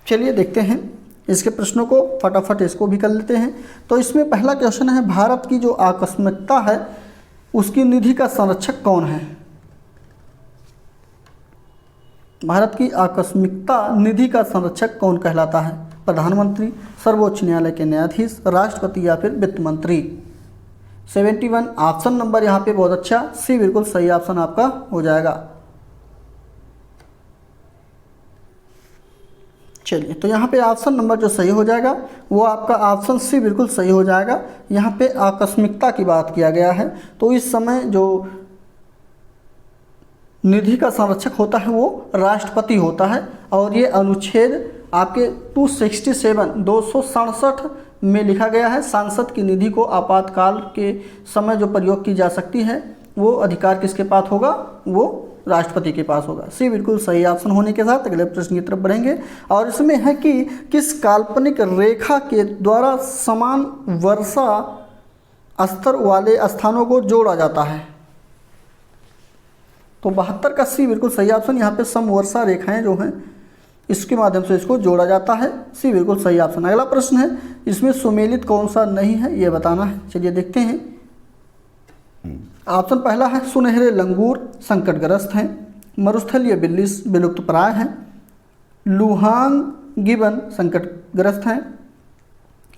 चलिए देखते हैं इसके प्रश्नों को, फटाफट इसको भी कर लेते हैं। तो इसमें पहला क्वेश्चन है, भारत की जो आकस्मिकता है उसकी निधि का संरक्षक कौन है? भारत की आकस्मिकता निधि का संरक्षक कौन कहलाता है? प्रधानमंत्री, सर्वोच्च न्यायालय के न्यायाधीश, राष्ट्रपति या फिर वित्त मंत्री? 71 ऑप्शन नंबर यहाँ पे बहुत अच्छा, सी बिल्कुल सही ऑप्शन आपका हो जाएगा। चलिए, तो यहाँ पे ऑप्शन नंबर जो सही हो जाएगा वो आपका ऑप्शन सी बिल्कुल सही हो जाएगा। यहाँ पे आकस्मिकता की बात किया गया है, तो इस समय जो निधि का संरक्षक होता है वो राष्ट्रपति होता है, और ये अनुच्छेद आपके 267 में लिखा गया है। सांसद की निधि को आपातकाल के समय जो प्रयोग की जा सकती है वो अधिकार किसके पास होगा, वो राष्ट्रपति के पास होगा। सी बिल्कुल सही ऑप्शन होने के साथ अगले प्रश्न की तरफ बढ़ेंगे, और इसमें है कि किस काल्पनिक रेखा के द्वारा समान वर्षा स्तर वाले स्थानों को जोड़ा जाता है। तो 72 का सी बिल्कुल सही ऑप्शन। यहाँ पे समवर्षा रेखाएं जो हैं इसके माध्यम से इसको जोड़ा जाता है। सी बिल्कुल सही ऑप्शन। अगला प्रश्न है, इसमें सुमेलित कौन सा नहीं है ये बताना है। चलिए देखते हैं। ऑप्शन पहला है सुनहरे लंगूर संकटग्रस्त हैं, मरुस्थलीय बिल्ली विलुप्त प्राय हैं, लुहांग गिबन संकटग्रस्त हैं,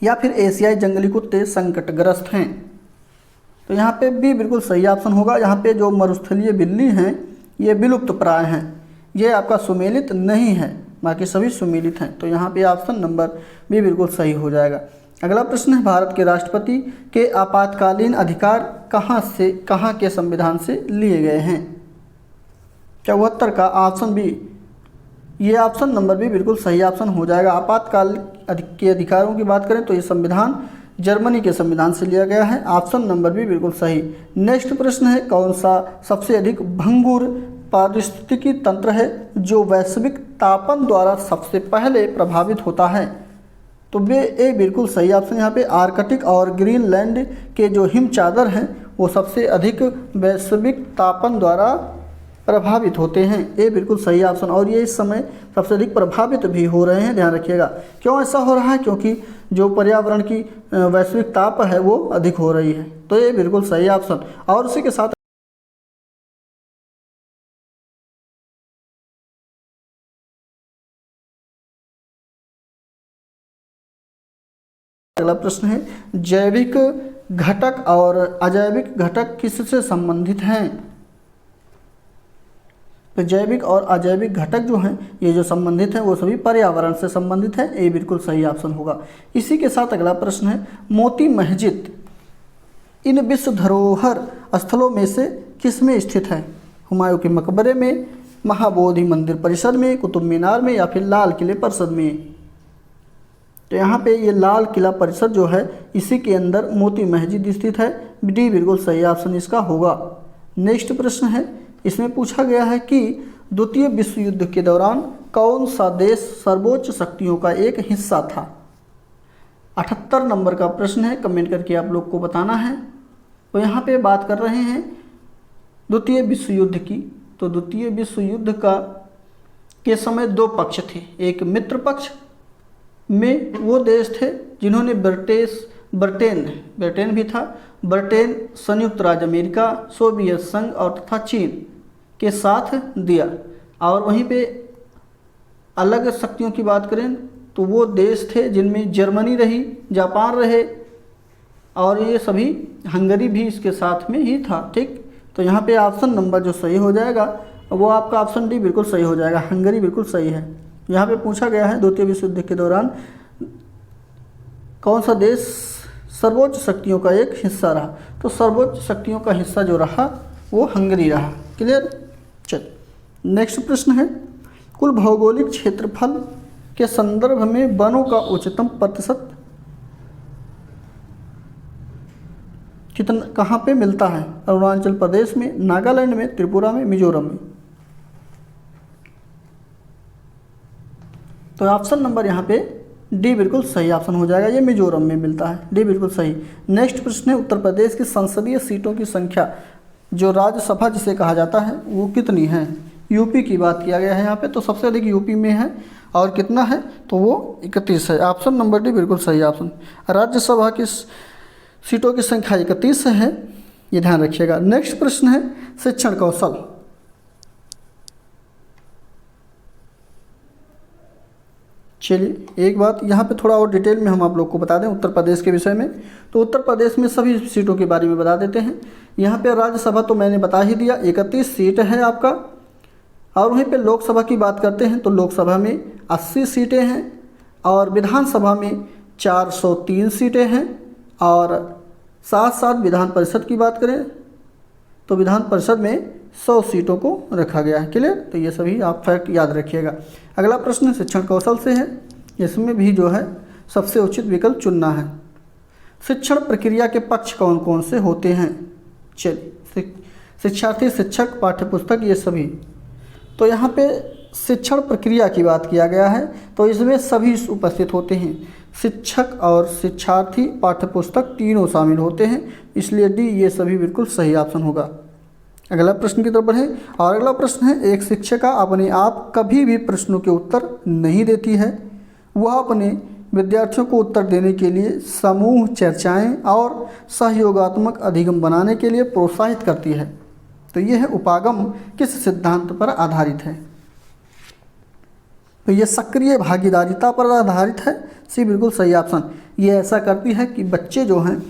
या फिर एशियाई जंगली कुत्ते संकटग्रस्त हैं। तो यहाँ पे भी बिल्कुल सही ऑप्शन होगा। यहाँ पे जो मरुस्थलीय बिल्ली हैं ये विलुप्त प्राय हैं, ये आपका सुमेलित नहीं है, बाकी सभी सुमेलित हैं। तो यहाँ पे ऑप्शन नंबर भी बिल्कुल सही हो जाएगा। अगला प्रश्न है, भारत के राष्ट्रपति के आपातकालीन अधिकार कहाँ के संविधान से लिए गए हैं। 74 का ऑप्शन बी, ये ऑप्शन नंबर भी बिल्कुल सही ऑप्शन हो जाएगा। आपातकाल के अधिकारों की बात करें तो ये संविधान जर्मनी के संविधान से लिया गया है। ऑप्शन नंबर भी बिल्कुल सही। नेक्स्ट प्रश्न है, कौन सा सबसे अधिक भंगुर पारिस्थितिकी तंत्र है जो वैश्विक तापन द्वारा सबसे पहले प्रभावित होता है। तो वे ए बिल्कुल सही ऑप्शन। यहाँ पे आर्कटिक और ग्रीनलैंड के जो हिम चादर हैं वो सबसे अधिक वैश्विक तापन द्वारा प्रभावित होते हैं। ए बिल्कुल सही ऑप्शन। और ये इस समय सबसे अधिक प्रभावित भी हो रहे हैं, ध्यान रखिएगा। क्यों ऐसा हो रहा है? क्योंकि जो पर्यावरण की वैश्विक ताप है वो अधिक हो रही है। तो ये बिल्कुल सही ऑप्शन। और उसी के साथ अगला प्रश्न है, जैविक घटक और अजैविक घटक किससे संबंधित हैं। तो जैविक और अजैविक घटक जो हैं ये जो संबंधित हैं वो सभी पर्यावरण से संबंधित है। ये बिल्कुल सही ऑप्शन होगा। इसी के साथ अगला प्रश्न है, मोती मस्जिद इन विश्व धरोहर स्थलों में से किस में स्थित है। हुमायूं के मकबरे में, महाबोधि मंदिर परिसर में, कुतुब मीनार में, या फिर लाल किले परिसर में। तो यहाँ पे ये लाल किला परिसर जो है इसी के अंदर मोती मस्जिद स्थित है। डी बिल्कुल सही ऑप्शन इसका होगा। नेक्स्ट प्रश्न है, इसमें पूछा गया है कि द्वितीय विश्व युद्ध के दौरान कौन सा देश सर्वोच्च शक्तियों का एक हिस्सा था। 78 नंबर का प्रश्न है, कमेंट करके आप लोग को बताना है। तो यहाँ पे बात कर रहे हैं द्वितीय विश्व युद्ध की। तो द्वितीय विश्व युद्ध के समय दो पक्ष थे। एक मित्र पक्ष में वो देश थे जिन्होंने ब्रिटेन भी था, ब्रिटेन, संयुक्त राज्य अमेरिका, सोवियत संघ और तथा चीन के साथ दिया। और वहीं पे अलग शक्तियों की बात करें तो वो देश थे जिनमें जर्मनी रही, जापान रहे, और ये सभी हंगरी भी इसके साथ में ही था। ठीक, तो यहाँ पे ऑप्शन नंबर जो सही हो जाएगा वो आपका ऑप्शन डी बिल्कुल सही हो जाएगा। हंगरी बिल्कुल सही है। यहाँ पे पूछा गया है द्वितीय विश्व युद्ध के दौरान कौन सा देश सर्वोच्च शक्तियों का एक हिस्सा रहा। तो सर्वोच्च शक्तियों का हिस्सा जो रहा वो हंगरी रहा। क्लियर। चल नेक्स्ट प्रश्न है, कुल भौगोलिक क्षेत्रफल के संदर्भ में वनों का उच्चतम प्रतिशत कितना कहाँ पे मिलता है। अरुणाचल प्रदेश में, नागालैंड में, त्रिपुरा में, मिजोरम में। तो ऑप्शन नंबर यहाँ पे डी बिल्कुल सही ऑप्शन हो जाएगा। ये मिजोरम में मिलता है। डी बिल्कुल सही। नेक्स्ट प्रश्न है, उत्तर प्रदेश की संसदीय सीटों की संख्या जो राज्यसभा जिसे कहा जाता है वो कितनी है। यूपी की बात किया गया है यहाँ पे, तो सबसे अधिक यूपी में है। और कितना है तो वो 31 है। ऑप्शन नंबर डी बिल्कुल सही ऑप्शन। राज्यसभा की सीटों की संख्या 31 है, ये ध्यान रखिएगा। नेक्स्ट प्रश्न है, शिक्षण कौशल। चलिए एक बात यहाँ पे थोड़ा और डिटेल में हम आप लोग को बता दें उत्तर प्रदेश के विषय में। तो उत्तर प्रदेश में सभी सीटों के बारे में बता देते हैं। यहाँ पे राज्यसभा तो मैंने बता ही दिया, 31 सीट है आपका। और वहीं पे लोकसभा की बात करते हैं तो लोकसभा में 80 सीटें हैं और विधानसभा में 403 सीटें हैं। और साथ साथ विधान परिषद की बात करें तो विधान परिषद में 100 सीटों को रखा गया है। क्लियर, तो ये सभी आप फैक्ट याद रखिएगा। अगला प्रश्न शिक्षण कौशल से है, इसमें भी जो है सबसे उचित विकल्प चुनना है। शिक्षण प्रक्रिया के पक्ष कौन कौन से होते हैं? चलिए, शिक्षार्थी, शिक्षक, पाठ्यपुस्तक, ये सभी। तो यहाँ पे शिक्षण प्रक्रिया की बात किया गया है तो इसमें सभी उपस्थित होते हैं। शिक्षक और शिक्षार्थी, पाठ्यपुस्तक तीनों शामिल होते हैं, इसलिए डी ये सभी बिल्कुल सही ऑप्शन होगा। अगला प्रश्न की तरफ बढ़ें और अगला प्रश्न है, एक शिक्षिका अपने आप कभी भी प्रश्नों के उत्तर नहीं देती है। वह अपने विद्यार्थियों को उत्तर देने के लिए समूह चर्चाएं और सहयोगात्मक अधिगम बनाने के लिए प्रोत्साहित करती है। तो यह है उपागम किस सिद्धांत पर आधारित है? तो ये सक्रिय भागीदारिता पर आधारित है। सी बिल्कुल सही ऑप्शन। ये ऐसा करती है कि बच्चे जो हैं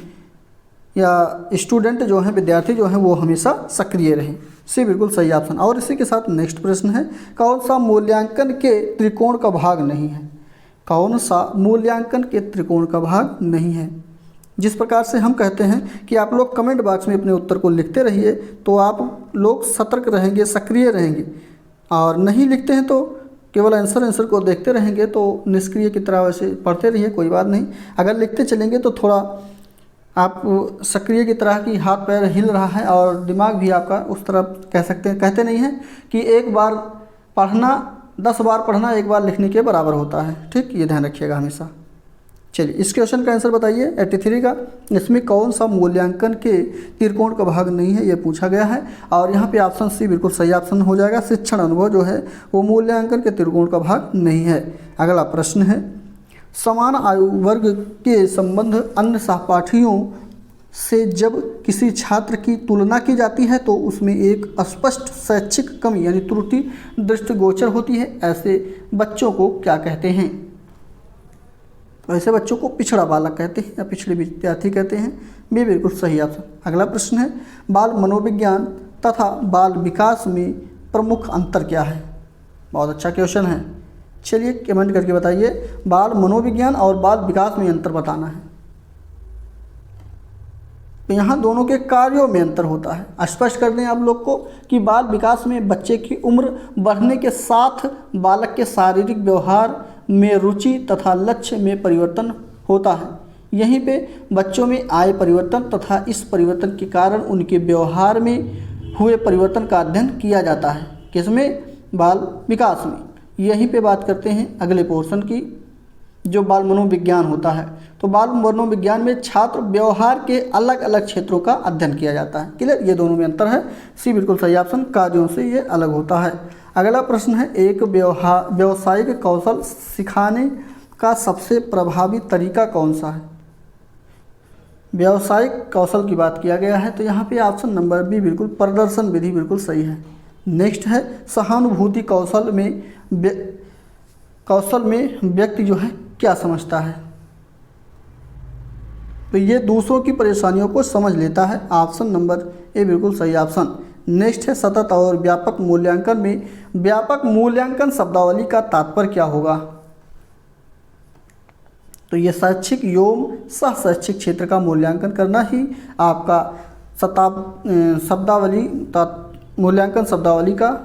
या स्टूडेंट जो हैं, विद्यार्थी जो हैं, वो हमेशा सक्रिय रहें। सी बिल्कुल सही ऑप्शन। और इसी के साथ नेक्स्ट प्रश्न है, कौन सा मूल्यांकन के त्रिकोण का भाग नहीं है? कौन सा मूल्यांकन के त्रिकोण का भाग नहीं है? जिस प्रकार से हम कहते हैं कि आप लोग कमेंट बॉक्स में अपने उत्तर को लिखते रहिए तो आप लोग सतर्क रहेंगे, सक्रिय रहेंगे, और नहीं लिखते हैं तो केवल आंसर को देखते रहेंगे तो निष्क्रिय की तरह वैसे पढ़ते रहिए, कोई बात नहीं। अगर लिखते चलेंगे तो थोड़ा आप सक्रिय की तरह की हाथ पैर हिल रहा है और दिमाग भी आपका उस तरफ कह सकते हैं, कहते नहीं हैं कि एक बार पढ़ना 10 बार पढ़ना एक बार लिखने के बराबर होता है। ठीक, ये ध्यान रखिएगा हमेशा। चलिए, इस क्वेश्चन का आंसर बताइए 83 का। इसमें कौन सा मूल्यांकन के त्रिकोण का भाग नहीं है, ये पूछा गया है। और यहाँ पे ऑप्शन सी बिल्कुल सही ऑप्शन हो जाएगा। शिक्षण अनुभव जो है वो मूल्यांकन के त्रिकोण का भाग नहीं है। अगला प्रश्न है, समान आयु वर्ग के संबंध अन्य सहपाठियों से जब किसी छात्र की तुलना की जाती है तो उसमें एक स्पष्ट शैक्षिक कमी यानी त्रुटि दृष्टिगोचर होती है। ऐसे बच्चों को क्या कहते हैं? ऐसे बच्चों को पिछड़ा बालक कहते हैं या पिछड़े विद्यार्थी कहते हैं। भी बिल्कुल सही ऑप्शन। अगला प्रश्न है, बाल मनोविज्ञान तथा बाल विकास में प्रमुख अंतर क्या है? बहुत अच्छा क्वेश्चन है। चलिए कमेंट करके बताइए, बाल मनोविज्ञान और बाल विकास में अंतर बताना है। तो यहाँ दोनों के कार्यों में अंतर होता है। स्पष्ट कर दें आप लोग को कि बाल विकास में बच्चे की उम्र बढ़ने के साथ बालक के शारीरिक व्यवहार में रुचि तथा लक्ष्य में परिवर्तन होता है। यहीं पे बच्चों में आए परिवर्तन तथा इस परिवर्तन के कारण उनके व्यवहार में हुए परिवर्तन का अध्ययन किया जाता है। किसमें? बाल विकास में। यहीं पे बात करते हैं अगले पोर्शन की, जो बाल मनोविज्ञान होता है। तो बाल मनोविज्ञान में छात्र व्यवहार के अलग अलग क्षेत्रों का अध्ययन किया जाता है। क्लियर, ये दोनों में अंतर है। सी बिल्कुल सही ऑप्शन, कार्यों से ये अलग होता है। अगला प्रश्न है, एक व्यावसायिक कौशल सिखाने का सबसे प्रभावी तरीका कौन सा है? व्यावसायिक कौशल की बात किया गया है तो यहाँ पे ऑप्शन नंबर बी बिल्कुल प्रदर्शन विधि बिल्कुल सही है। नेक्स्ट है, सहानुभूति कौशल में व्यक्ति जो है क्या समझता है? तो ये दूसरों की परेशानियों को समझ लेता है। ऑप्शन नंबर ए बिल्कुल सही ऑप्शन। नेक्स्ट है, सतत और व्यापक मूल्यांकन में व्यापक मूल्यांकन शब्दावली का तात्पर्य क्या होगा? तो ये शैक्षिक एवं सह शैक्षिक क्षेत्र का मूल्यांकन करना ही आपका शब्दावली मूल्यांकन शब्दावली का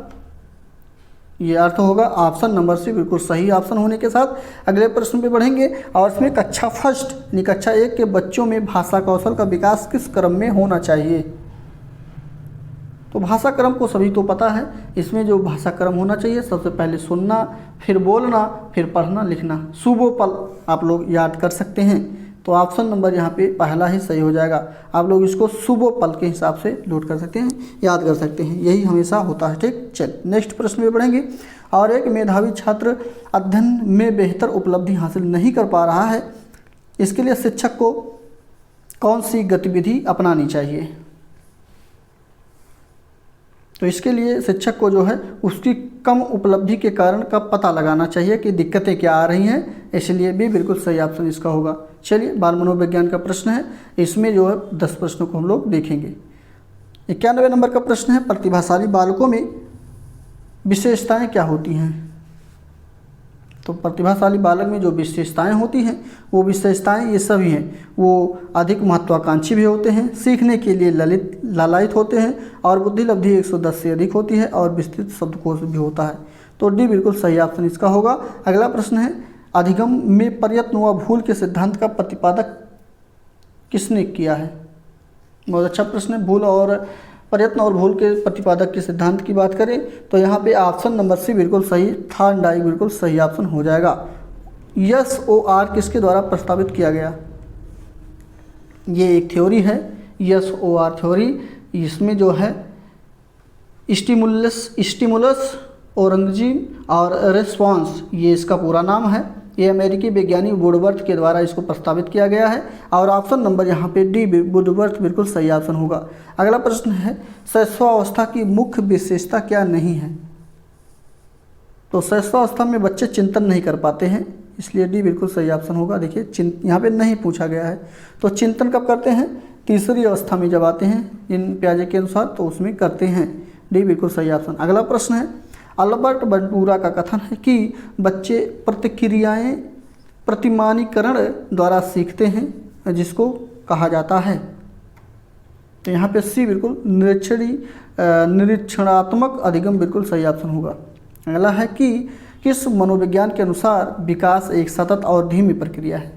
ये अर्थ होगा। ऑप्शन नंबर सी बिल्कुल सही ऑप्शन होने के साथ अगले प्रश्न पे बढ़ेंगे और इसमें कक्षा फर्स्ट यानी कक्षा 1 के बच्चों में भाषा कौशल का विकास किस क्रम में होना चाहिए? तो भाषा क्रम को सभी तो पता है। इसमें जो भाषा क्रम होना चाहिए, सबसे पहले सुनना, फिर बोलना, फिर पढ़ना लिखना। सुबोपल आप लोग याद कर सकते हैं। तो ऑप्शन नंबर यहाँ पे पहला ही सही हो जाएगा। आप लोग इसको सुबोपल के हिसाब से नोट कर सकते हैं, याद कर सकते हैं, यही हमेशा होता है। ठीक, चल नेक्स्ट प्रश्न में बढ़ेंगे। और एक मेधावी छात्र अध्ययन में बेहतर उपलब्धि हासिल नहीं कर पा रहा है, इसके लिए शिक्षक को कौन सी गतिविधि अपनानी चाहिए? तो इसके लिए शिक्षक को जो है उसकी कम उपलब्धि के कारण का पता लगाना चाहिए कि दिक्कतें क्या आ रही हैं, इसलिए भी बिल्कुल सही ऑप्शन इसका होगा। चलिए, बाल मनोविज्ञान का प्रश्न है, इसमें जो है 10 प्रश्नों को हम लोग देखेंगे। 91 नंबर का प्रश्न है, प्रतिभाशाली बालकों में विशेषताएं क्या होती हैं? तो प्रतिभाशाली बालक में जो विशेषताएं होती हैं वो विशेषताएं ये सभी हैं। वो अधिक महत्वाकांक्षी भी होते हैं, सीखने के लिए लालायित होते हैं और बुद्धि लब्धि 110 से अधिक होती है और विस्तृत शब्दकोश भी होता है। तो डी बिल्कुल सही ऑप्शन इसका होगा। अगला प्रश्न है, अधिगम में प्रयत्न व भूल के सिद्धांत का प्रतिपादक किसने किया है? बहुत अच्छा प्रश्न है। भूल और प्रयत्न और भूल के प्रतिपादक के सिद्धांत की बात करें तो यहाँ पे ऑप्शन नंबर सी बिल्कुल सही, थॉर्नडाइक बिल्कुल सही ऑप्शन हो जाएगा। SOR किसके द्वारा प्रस्तावित किया गया? ये एक थ्योरी है SOR थ्योरी। इसमें जो है स्टिमुलस ओरिजिन और रिस्पॉन्स, ये इसका पूरा नाम है। ये अमेरिकी वैज्ञानिक वुडवर्थ के द्वारा इसको प्रस्तावित किया गया है और ऑप्शन नंबर यहाँ पे डी वुडवर्थ बिल्कुल सही ऑप्शन होगा। अगला प्रश्न है, शैशवावस्था की मुख्य विशेषता क्या नहीं है? तो शैशवावस्था में बच्चे चिंतन नहीं कर पाते हैं, इसलिए डी बिल्कुल सही ऑप्शन होगा। देखिए यहाँ पे नहीं पूछा गया है। तो चिंतन कब करते हैं? तीसरी अवस्था में जब आते हैं इन प्याजे के अनुसार तो उसमें करते हैं। डी बिल्कुल सही ऑप्शन। अगला प्रश्न है, अल्बर्ट बंटूरा का कथन है कि बच्चे प्रतिक्रियाएं प्रतिमानीकरण द्वारा सीखते हैं, जिसको कहा जाता है। तो यहाँ पे सी बिल्कुल निरीक्षणात्मक अधिगम बिल्कुल सही ऑप्शन होगा। अगला है कि किस मनोविज्ञान के अनुसार विकास एक सतत और धीमी प्रक्रिया है?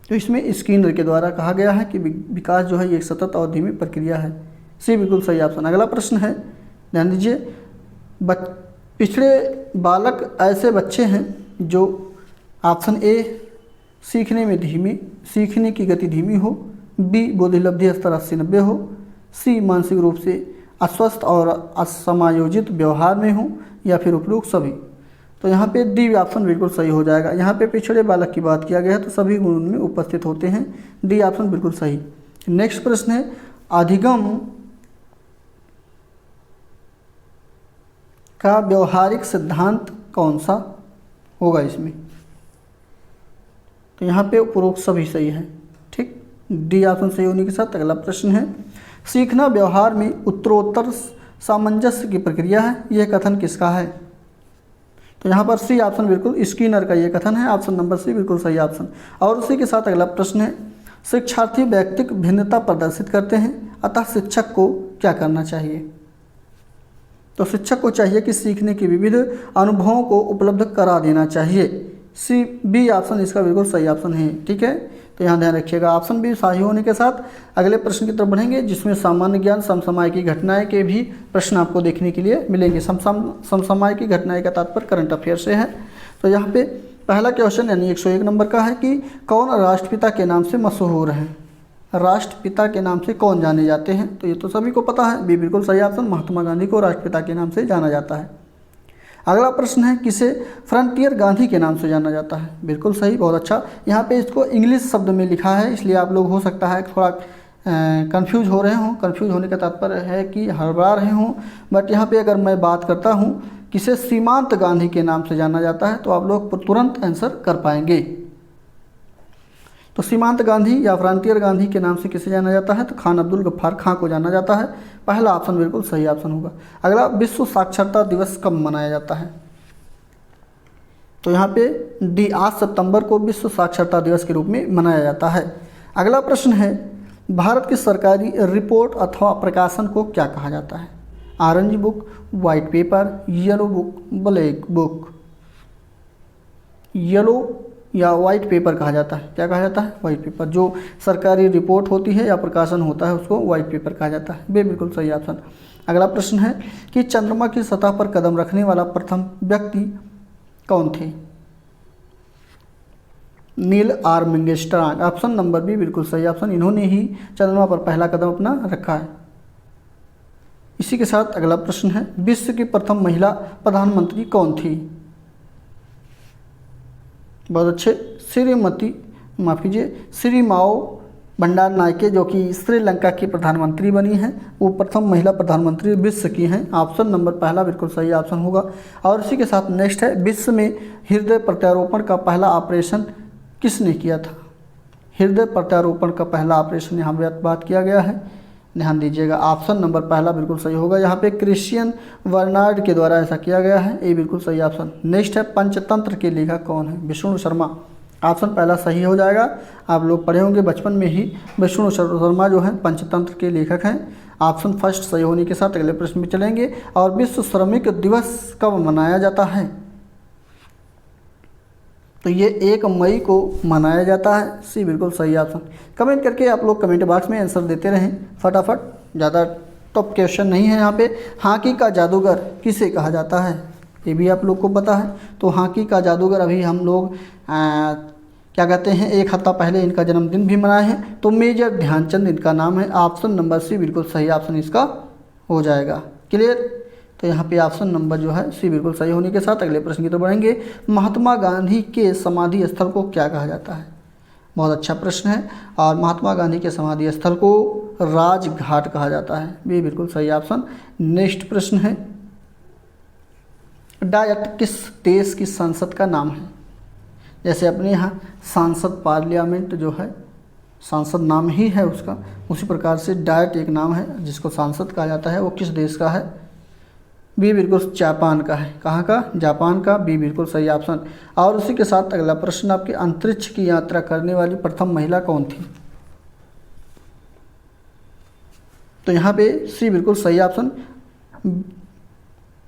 तो इसमें स्किनर के द्वारा कहा गया है कि विकास जो है एक सतत और धीमी प्रक्रिया है। सी बिल्कुल सही ऑप्शन। अगला प्रश्न है, ध्यान दीजिए, पिछड़े बालक ऐसे बच्चे हैं जो ऑप्शन ए सीखने की गति धीमी हो, बी बुद्धिलब्धि स्तर 80-90 हो, सी मानसिक रूप से अस्वस्थ और असमायोजित व्यवहार में हो, या फिर उपरोक्त सभी। तो यहाँ पे डी ऑप्शन बिल्कुल सही हो जाएगा। यहाँ पे पिछड़े बालक की बात किया गया है तो सभी गुण उनमें उपस्थित होते हैं। डी ऑप्शन बिल्कुल सही। नेक्स्ट प्रश्न है, अधिगम का व्यवहारिक सिद्धांत कौन सा होगा इसमें? तो यहाँ पे उपरोक्त सभी सही है। ठीक, डी ऑप्शन सही होने के साथ अगला प्रश्न है, सीखना व्यवहार में उत्तरोत्तर सामंजस्य की प्रक्रिया है, यह कथन किसका है? तो यहाँ पर सी ऑप्शन बिल्कुल स्किनर का ये कथन है। ऑप्शन नंबर सी बिल्कुल सही ऑप्शन। और उसी के साथ अगला प्रश्न है, शिक्षार्थी व्यक्तिगत भिन्नता प्रदर्शित करते हैं, अतः शिक्षक को क्या करना चाहिए? तो शिक्षक को चाहिए कि सीखने के विविध अनुभवों को उपलब्ध करा देना चाहिए। सी बी ऑप्शन इसका बिल्कुल सही ऑप्शन है। ठीक है, तो यहाँ ध्यान रखिएगा। ऑप्शन बी सही होने के साथ अगले प्रश्न की तरफ बढ़ेंगे, जिसमें सामान्य ज्ञान समसामयिक की घटनाएं के भी प्रश्न आपको देखने के लिए मिलेंगे। समसामयिक की घटनाएं का तात्पर्य करंट अफेयर से है। तो यहाँ पे पहला क्वेश्चन यानी 101 नंबर का है कि कौन राष्ट्रपिता के नाम से मशहूर है? राष्ट्रपिता के नाम से कौन जाने जाते हैं? तो ये तो सभी को पता है, बी बिल्कुल सही ऑप्शन, महात्मा गांधी को राष्ट्रपिता के नाम से जाना जाता है। अगला प्रश्न है, किसे फ्रंटियर गांधी के नाम से जाना जाता है? बिल्कुल सही, बहुत अच्छा। यहाँ पे इसको इंग्लिश शब्द में लिखा है, इसलिए आप लोग हो सकता है थोड़ा कंफ्यूज हो रहे हों। कंफ्यूज होने का तात्पर्य है कि हड़बड़ा रहे हों, बट यहाँ पे अगर मैं बात करता हूँ किसे सीमांत गांधी के नाम से जाना जाता है तो आप लोग तुरंत आंसर कर पाएंगे। तो सीमांत गांधी या फ्रंटियर गांधी के नाम से किसे जाना जाता है? तो खान अब्दुल गफ्फार खां को जाना जाता है। पहला ऑप्शन बिल्कुल सही ऑप्शन होगा। अगला, विश्व साक्षरता दिवस कब मनाया जाता है? तो यहाँ पे डी 8 सितंबर को विश्व साक्षरता दिवस के रूप में मनाया जाता है। अगला प्रश्न है, भारत की सरकारी रिपोर्ट अथवा प्रकाशन को क्या कहा जाता है? Orange book, white paper, yellow book, black book. Yellow या वाइट पेपर कहा जाता है। क्या कहा जाता है? White paper. जो सरकारी रिपोर्ट होती है या प्रकाशन होता है उसको वाइट पेपर कहा जाता है। बे बिल्कुल सही ऑप्शन। अगला प्रश्न है कि चंद्रमा की सतह पर कदम रखने वाला प्रथम व्यक्ति कौन थे? Neil Armstrong. Option number B बिल्कुल सही ऑप्शन। इन्होंने ही चंद्रमा पर पहला कदम अपना रखा है। इसी के साथ अगला प्रश्न है, विश्व की प्रथम महिला प्रधानमंत्री कौन थी? बहुत अच्छे, श्री माओ भंडार नायके, जो कि श्रीलंका की प्रधानमंत्री बनी हैं, वो प्रथम महिला प्रधानमंत्री विश्व की हैं। ऑप्शन नंबर पहला बिल्कुल सही ऑप्शन होगा। और इसी के साथ नेक्स्ट है, विश्व में हृदय प्रत्यारोपण का पहला ऑपरेशन किसने किया था? हृदय प्रत्यारोपण का पहला ऑपरेशन यहाँ पे बात किया गया है, ध्यान दीजिएगा। ऑप्शन नंबर पहला बिल्कुल सही होगा। यहाँ पे क्रिश्चियन बर्नार्ड के द्वारा ऐसा किया गया है, ये बिल्कुल सही ऑप्शन। नेक्स्ट है पंचतंत्र के लेखक कौन है? विष्णु शर्मा। ऑप्शन पहला सही हो जाएगा। आप लोग पढ़े होंगे बचपन में ही, विष्णु शर्मा जो है पंचतंत्र के लेखक हैं। ऑप्शन फर्स्ट सही होने के साथ अगले प्रश्न में चलेंगे। और विश्व श्रमिक दिवस कब मनाया जाता है? तो ये 1 मई को मनाया जाता है। सी बिल्कुल सही ऑप्शन। कमेंट करके आप लोग कमेंट बॉक्स में आंसर देते रहें फटाफट, ज़्यादा टफ क्वेश्चन नहीं है यहाँ पे। हॉकी का जादूगर किसे कहा जाता है? ये भी आप लोग को पता है। तो हॉकी का जादूगर अभी हम लोग क्या कहते हैं, 1 हफ्ता पहले इनका जन्मदिन भी मनाए हैं। तो मेजर ध्यानचंद इनका नाम है। ऑप्शन नंबर सी बिल्कुल सही ऑप्शन इसका हो जाएगा। क्लियर? तो यहाँ पे ऑप्शन नंबर जो है सी बिल्कुल सही होने के साथ अगले प्रश्न की तरफ बढ़ेंगे। महात्मा गांधी के समाधि स्थल को क्या कहा जाता है? बहुत अच्छा प्रश्न है। और महात्मा गांधी के समाधि स्थल को राजघाट कहा जाता है, ये बिल्कुल सही ऑप्शन। नेक्स्ट प्रश्न है, डायट किस देश की संसद का नाम है? जैसे अपने यहाँ सांसद पार्लियामेंट जो है सांसद नाम ही है उसका, उसी प्रकार से डायट एक नाम है जिसको सांसद कहा जाता है। वो किस देश का है? बी बिल्कुल जापान का है। कहाँ का? जापान का। बी बिल्कुल सही ऑप्शन। और उसी के साथ अगला प्रश्न आपके, अंतरिक्ष की यात्रा करने वाली प्रथम महिला कौन थी? तो यहाँ पे सी बिल्कुल सही ऑप्शन,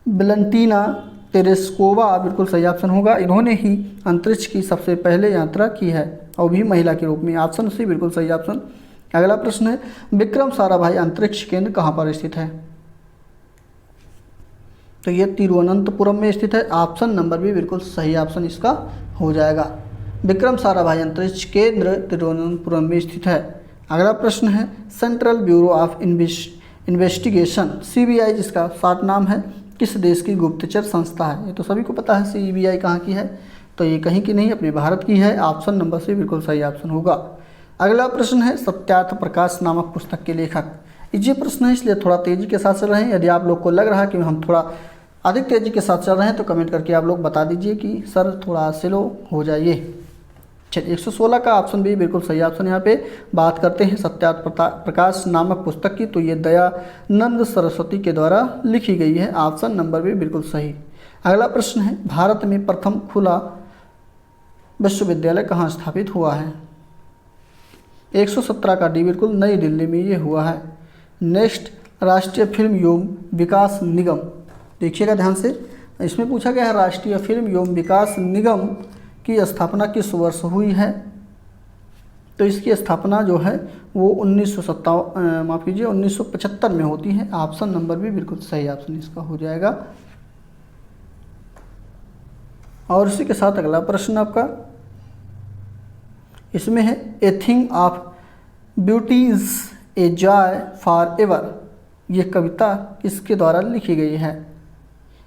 वैलेंटीना तेरेस्कोवा बिल्कुल सही ऑप्शन होगा। इन्होंने ही अंतरिक्ष की सबसे पहले यात्रा की है, और भी महिला के रूप में। ऑप्शन सी बिल्कुल सही ऑप्शन। अगला प्रश्न है, विक्रम साराभाई अंतरिक्ष केंद्र कहाँ पर स्थित है? तो ये तिरुवनंतपुरम में स्थित है। ऑप्शन नंबर भी बिल्कुल सही ऑप्शन इसका हो जाएगा। विक्रम साराभाई अंतरिक्ष केंद्र तिरुवनंतपुरम में स्थित है। अगला प्रश्न है, central bureau of investigation CBI जिसका शॉर्ट नाम है, किस देश की गुप्तचर संस्था है? ये तो सभी को पता है सीबीआई कहाँ की है, तो ये कहीं की नहीं, अपने भारत की है। ऑप्शन नंबर सी बिल्कुल सही ऑप्शन होगा। अगला प्रश्न है, सत्यार्थ प्रकाश नामक पुस्तक के लेखक। ये प्रश्न है इसलिए थोड़ा तेज़ी के साथ चल रहे हैं। यदि आप लोग को लग रहा है कि हम थोड़ा अधिक तेज़ी के साथ चल रहे हैं तो कमेंट करके आप लोग बता दीजिए कि सर थोड़ा स्लो हो जाइए। चलिए, 116 का ऑप्शन भी बिल्कुल सही ऑप्शन। यहाँ पे बात करते हैं सत्यार्थ प्रकाश नामक पुस्तक की, तो ये दयानंद सरस्वती के द्वारा लिखी गई है। ऑप्शन नंबर भी बिल्कुल सही। अगला प्रश्न है, भारत में प्रथम खुला विश्वविद्यालय कहाँ स्थापित हुआ है? 117 का डी बिल्कुल नई दिल्ली में ये हुआ है। नेक्स्ट, राष्ट्रीय फिल्म एवं विकास निगम, देखिएगा ध्यान से, इसमें पूछा गया है राष्ट्रीय फिल्म एवं विकास निगम की स्थापना किस वर्ष हुई है? तो इसकी स्थापना जो है वो 1975 में होती है। ऑप्शन नंबर भी बिल्कुल सही ऑप्शन इसका हो जाएगा। और इसी के साथ अगला प्रश्न आपका इसमें है, a thing of beauty is a joy for ever, ये कविता किसके द्वारा लिखी गई है?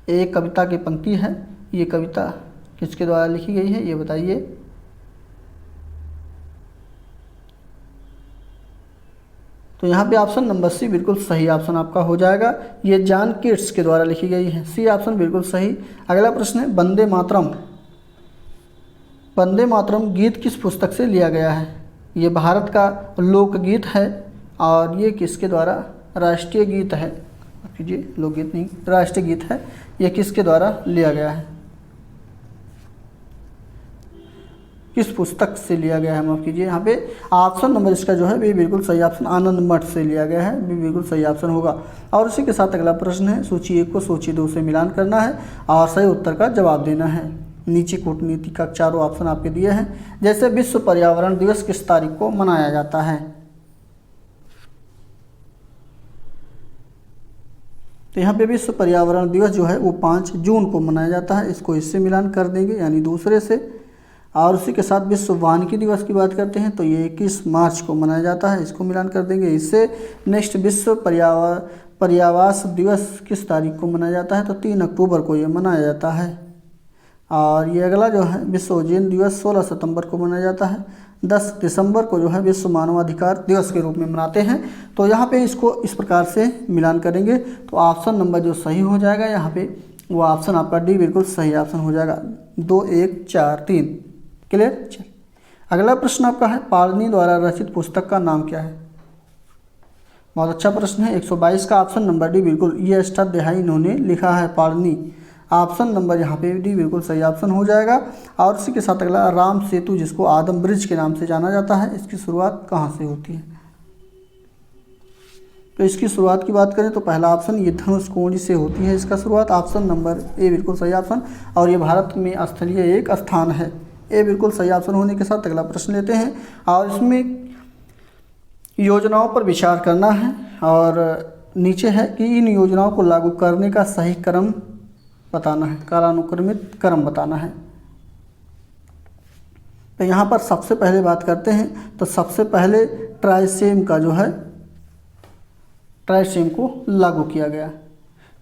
एक कविता की पंक्ति है, ये कविता किसके द्वारा लिखी गई है ये बताइए। तो यहाँ पे ऑप्शन नंबर सी बिल्कुल सही ऑप्शन आपका हो जाएगा। ये जॉन कीट्स के द्वारा लिखी गई है। सी ऑप्शन बिल्कुल सही। अगला प्रश्न है, वंदे मातरम, वंदे मातरम गीत किस पुस्तक से लिया गया है? ये भारत का लोकगीत है और ये किसके द्वारा? राष्ट्रीय गीत है, कीजिए लोकगीत नहीं, राष्ट्रीय गीत है। ये किसके द्वारा लिया गया है? किस पुस्तक से लिया गया है, माफ कीजिए। यहाँ पे ऑप्शन नंबर इसका जो है भी बिल्कुल सही ऑप्शन, आनंद मठ से लिया गया है, भी बिल्कुल सही ऑप्शन होगा। और उसी के साथ अगला प्रश्न है, सूची 1 को सूची 2 से मिलान करना है और सही उत्तर का जवाब देना है। नीचे कूटनीति का चारों ऑप्शन आपके दिए हैं। जैसे विश्व पर्यावरण दिवस किस तारीख को मनाया जाता है? तो यहाँ पे विश्व पर्यावरण दिवस जो है वो 5 जून को मनाया जाता है। इसको इससे मिलान कर देंगे यानी दूसरे से। और उसी के साथ विश्व वानिकी दिवस की बात करते हैं तो ये 21 मार्च को मनाया जाता है, इसको मिलान कर देंगे इससे। नेक्स्ट, विश्व पर्यावास दिवस किस तारीख को मनाया जाता है? तो 3 अक्टूबर को ये मनाया जाता है। और ये अगला जो है विश्व ओजोन दिवस 16 सितंबर को मनाया जाता है। 10 दिसंबर को जो है विश्व मानवाधिकार दिवस के रूप में मनाते हैं। तो यहाँ पे इसको इस प्रकार से मिलान करेंगे तो ऑप्शन नंबर जो सही हो जाएगा यहाँ पे वो ऑप्शन आपका डी बिल्कुल सही ऑप्शन हो जाएगा। 2, 1, 4, 3। क्लियर? चलिए, अगला प्रश्न आपका है, पाणिनि द्वारा रचित पुस्तक का नाम क्या है? बहुत अच्छा प्रश्न है। 122 का ऑप्शन नंबर डी बिल्कुल, ये अष्टाध्यायी इन्होंने लिखा है पाणिनि। ऑप्शन नंबर यहाँ पे डी बिल्कुल सही ऑप्शन हो जाएगा। और इसी के साथ अगला, राम सेतु जिसको आदम ब्रिज के नाम से जाना जाता है, इसकी शुरुआत कहाँ से होती है? तो इसकी शुरुआत की बात करें तो पहला ऑप्शन ये धनुषकोडी से होती है इसका शुरुआत। ऑप्शन नंबर ए बिल्कुल सही ऑप्शन। और ये भारत में स्थलीय एक स्थान है। ए बिल्कुल सही ऑप्शन होने के साथ अगला प्रश्न लेते हैं। और इसमें योजनाओं पर विचार करना है और नीचे है कि इन योजनाओं को लागू करने का सही क्रम बताना है, कालानुक्रमित क्रम बताना है। तो यहाँ पर सबसे पहले बात करते हैं तो सबसे पहले ट्राइसेम का जो है, ट्राइसेम को लागू किया गया।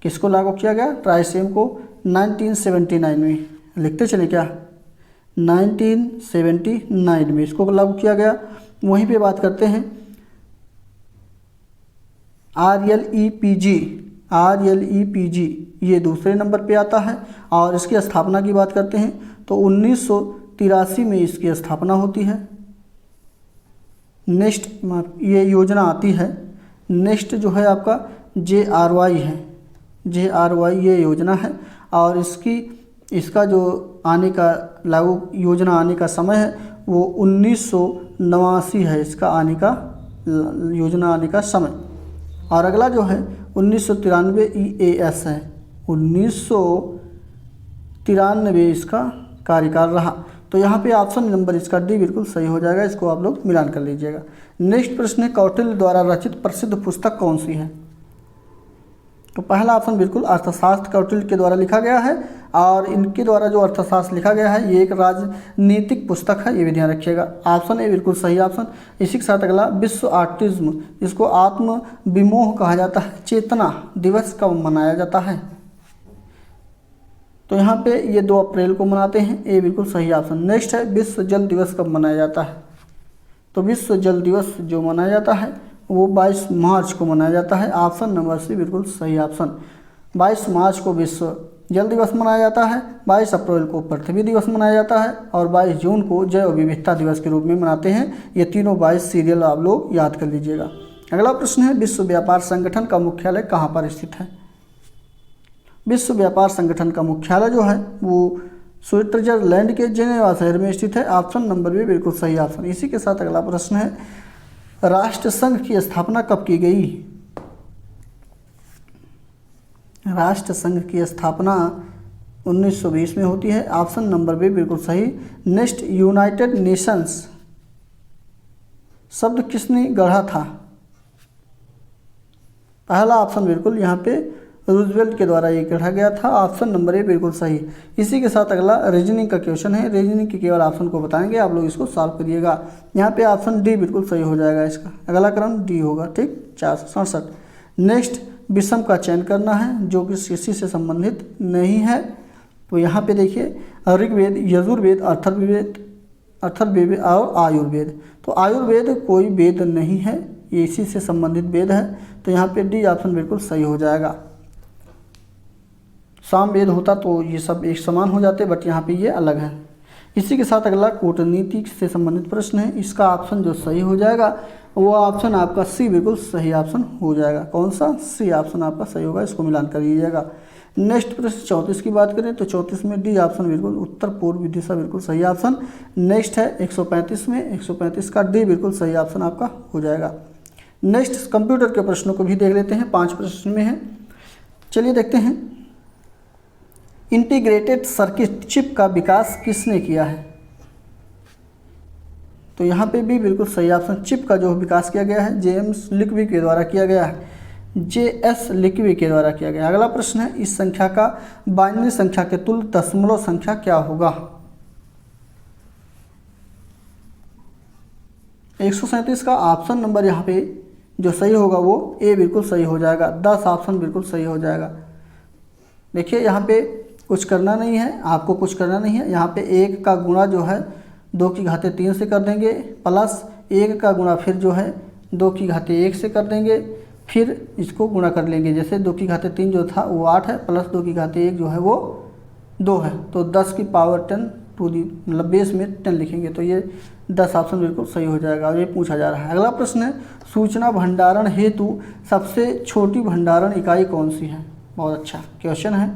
किसको लागू किया गया? ट्राइसेम को 1979 में। लिखते चले क्या? 1979 में इसको लागू किया गया। वहीं पे बात करते हैं RLEPG, ये दूसरे नंबर पे आता है। और इसकी स्थापना की बात करते हैं तो 1983 में इसकी स्थापना होती है। नेक्स्ट ये योजना आती है, नेक्स्ट जो है आपका JRY है, JRY ये योजना है। और इसका जो आने का लागू योजना आने का समय है वो 1989 है, इसका आने का योजना आने का समय। और अगला जो है 1993 EAS है, 1993 इसका कार्यकाल रहा। तो यहाँ पे ऑप्शन नंबर इसका डी बिल्कुल सही हो जाएगा। इसको आप लोग मिलान कर लीजिएगा। नेक्स्ट प्रश्न है, कौटिल्य द्वारा रचित प्रसिद्ध पुस्तक कौन सी है? तो पहला ऑप्शन बिल्कुल अर्थशास्त्र कौटिल्य के द्वारा लिखा गया है। और इनके द्वारा जो अर्थशास्त्र लिखा गया है ये एक राजनीतिक पुस्तक है, ये भी ध्यान रखिएगा। ऑप्शन ए बिल्कुल सही ऑप्शन। इसी के साथ अगला, विश्व ऑटिज्म जिसको आत्म विमोह कहा जाता है, चेतना दिवस कब मनाया जाता है? तो यहाँ पे ये 2 अप्रैल को मनाते हैं, ए बिल्कुल सही ऑप्शन। नेक्स्ट है, विश्व जल दिवस कब मनाया जाता है? तो विश्व जल दिवस जो मनाया जाता है वो 22 मार्च को मनाया जाता है। ऑप्शन नंबर सी बिल्कुल सही ऑप्शन। 22 मार्च को विश्व जल दिवस मनाया जाता है, 22 अप्रैल को पृथ्वी दिवस मनाया जाता है और 22 जून को जैव विविधता दिवस के रूप में मनाते हैं। ये तीनों 22 सीरियल आप लोग याद कर लीजिएगा। अगला प्रश्न है, विश्व व्यापार संगठन का मुख्यालय कहाँ पर स्थित है? विश्व व्यापार संगठन का मुख्यालय जो है वो स्विट्जरलैंड के जेनेवा शहर में स्थित है। ऑप्शन नंबर भी बिल्कुल सही ऑप्शन। इसी के साथ अगला प्रश्न है, राष्ट्रसंघ की स्थापना कब की गई? राष्ट्रसंघ की स्थापना 1920 में होती है। ऑप्शन नंबर भी बिल्कुल सही। नेक्स्ट, यूनाइटेड नेशंस शब्द किसने गढ़ा था? पहला ऑप्शन बिल्कुल यहाँ पे रूजवेल्ट के द्वारा ये गढ़ा गया था। ऑप्शन नंबर ए बिल्कुल सही। इसी के साथ अगला रीजनिंग का क्वेश्चन है। रीजनिंग के केवल ऑप्शन को बताएंगे, आप लोग इसको सॉल्व करिएगा। यहाँ पे ऑप्शन डी बिल्कुल सही हो जाएगा। इसका अगला क्रम डी होगा, ठीक, 467। नेक्स्ट, विषम का चयन करना है जो कि किसी से संबंधित नहीं है। तो यहाँ पे देखिए, ऋग्वेद, यजुर्वेद, अथर्ववेद और आयुर्वेद। तो आयुर्वेद कोई वेद नहीं है, ये इसी से संबंधित वेद है। तो यहाँ पे डी ऑप्शन बिल्कुल सही हो जाएगा। सामवेद होता तो ये सब एक समान हो जाते, बट यहाँ पे ये अलग है। इसी के साथ अगला कूटनीति से संबंधित प्रश्न है। इसका ऑप्शन जो सही हो जाएगा वो ऑप्शन आपका सी बिल्कुल सही ऑप्शन हो जाएगा। कौन सा? सी ऑप्शन आपका सही होगा, इसको मिलान कर लीजिएगा। नेक्स्ट प्रश्न 34 की बात करें तो 34 में डी ऑप्शन बिल्कुल उत्तर पूर्व दिशा बिल्कुल सही ऑप्शन। नेक्स्ट है 135 में, 135 का डी बिल्कुल सही ऑप्शन आपका हो जाएगा। नेक्स्ट, कंप्यूटर के प्रश्नों को भी देख लेते हैं, 5 प्रश्न में है। चलिए देखते हैं, इंटीग्रेटेड सर्किट चिप का विकास किसने किया है? तो यहाँ पे भी बिल्कुल सही ऑप्शन। चिप का जो विकास किया गया है जेम्स लिक्वी के द्वारा किया गया है, JS लिक्वी के द्वारा किया गया। अगला प्रश्न है, इस संख्या का बाइनरी संख्या के तुल्य दशमलव संख्या क्या होगा? 137 का ऑप्शन नंबर यहाँ पे जो सही होगा वो ए बिल्कुल सही हो जाएगा। 10 ऑप्शन बिल्कुल सही हो जाएगा। देखिए यहाँ पे कुछ करना नहीं है, आपको कुछ करना नहीं है। यहाँ पे 1 का गुणा जो है 2 की घाते 3 से कर देंगे, प्लस 1 का गुणा फिर जो है 2 की घाते 1 से कर देंगे, फिर इसको गुणा कर लेंगे। जैसे 2 की घाते 3 जो था वो 8 है, प्लस 2 की घाते 1 जो है वो 2 है। तो 10 की पावर 10 टू दी मतलब बेस में 10 लिखेंगे। तो ये 10 ऑप्शन बिल्कुल सही हो जाएगा और ये पूछा जा रहा है। अगला प्रश्न है सूचना भंडारण हेतु सबसे छोटी भंडारण इकाई कौन सी है। बहुत अच्छा क्वेश्चन है।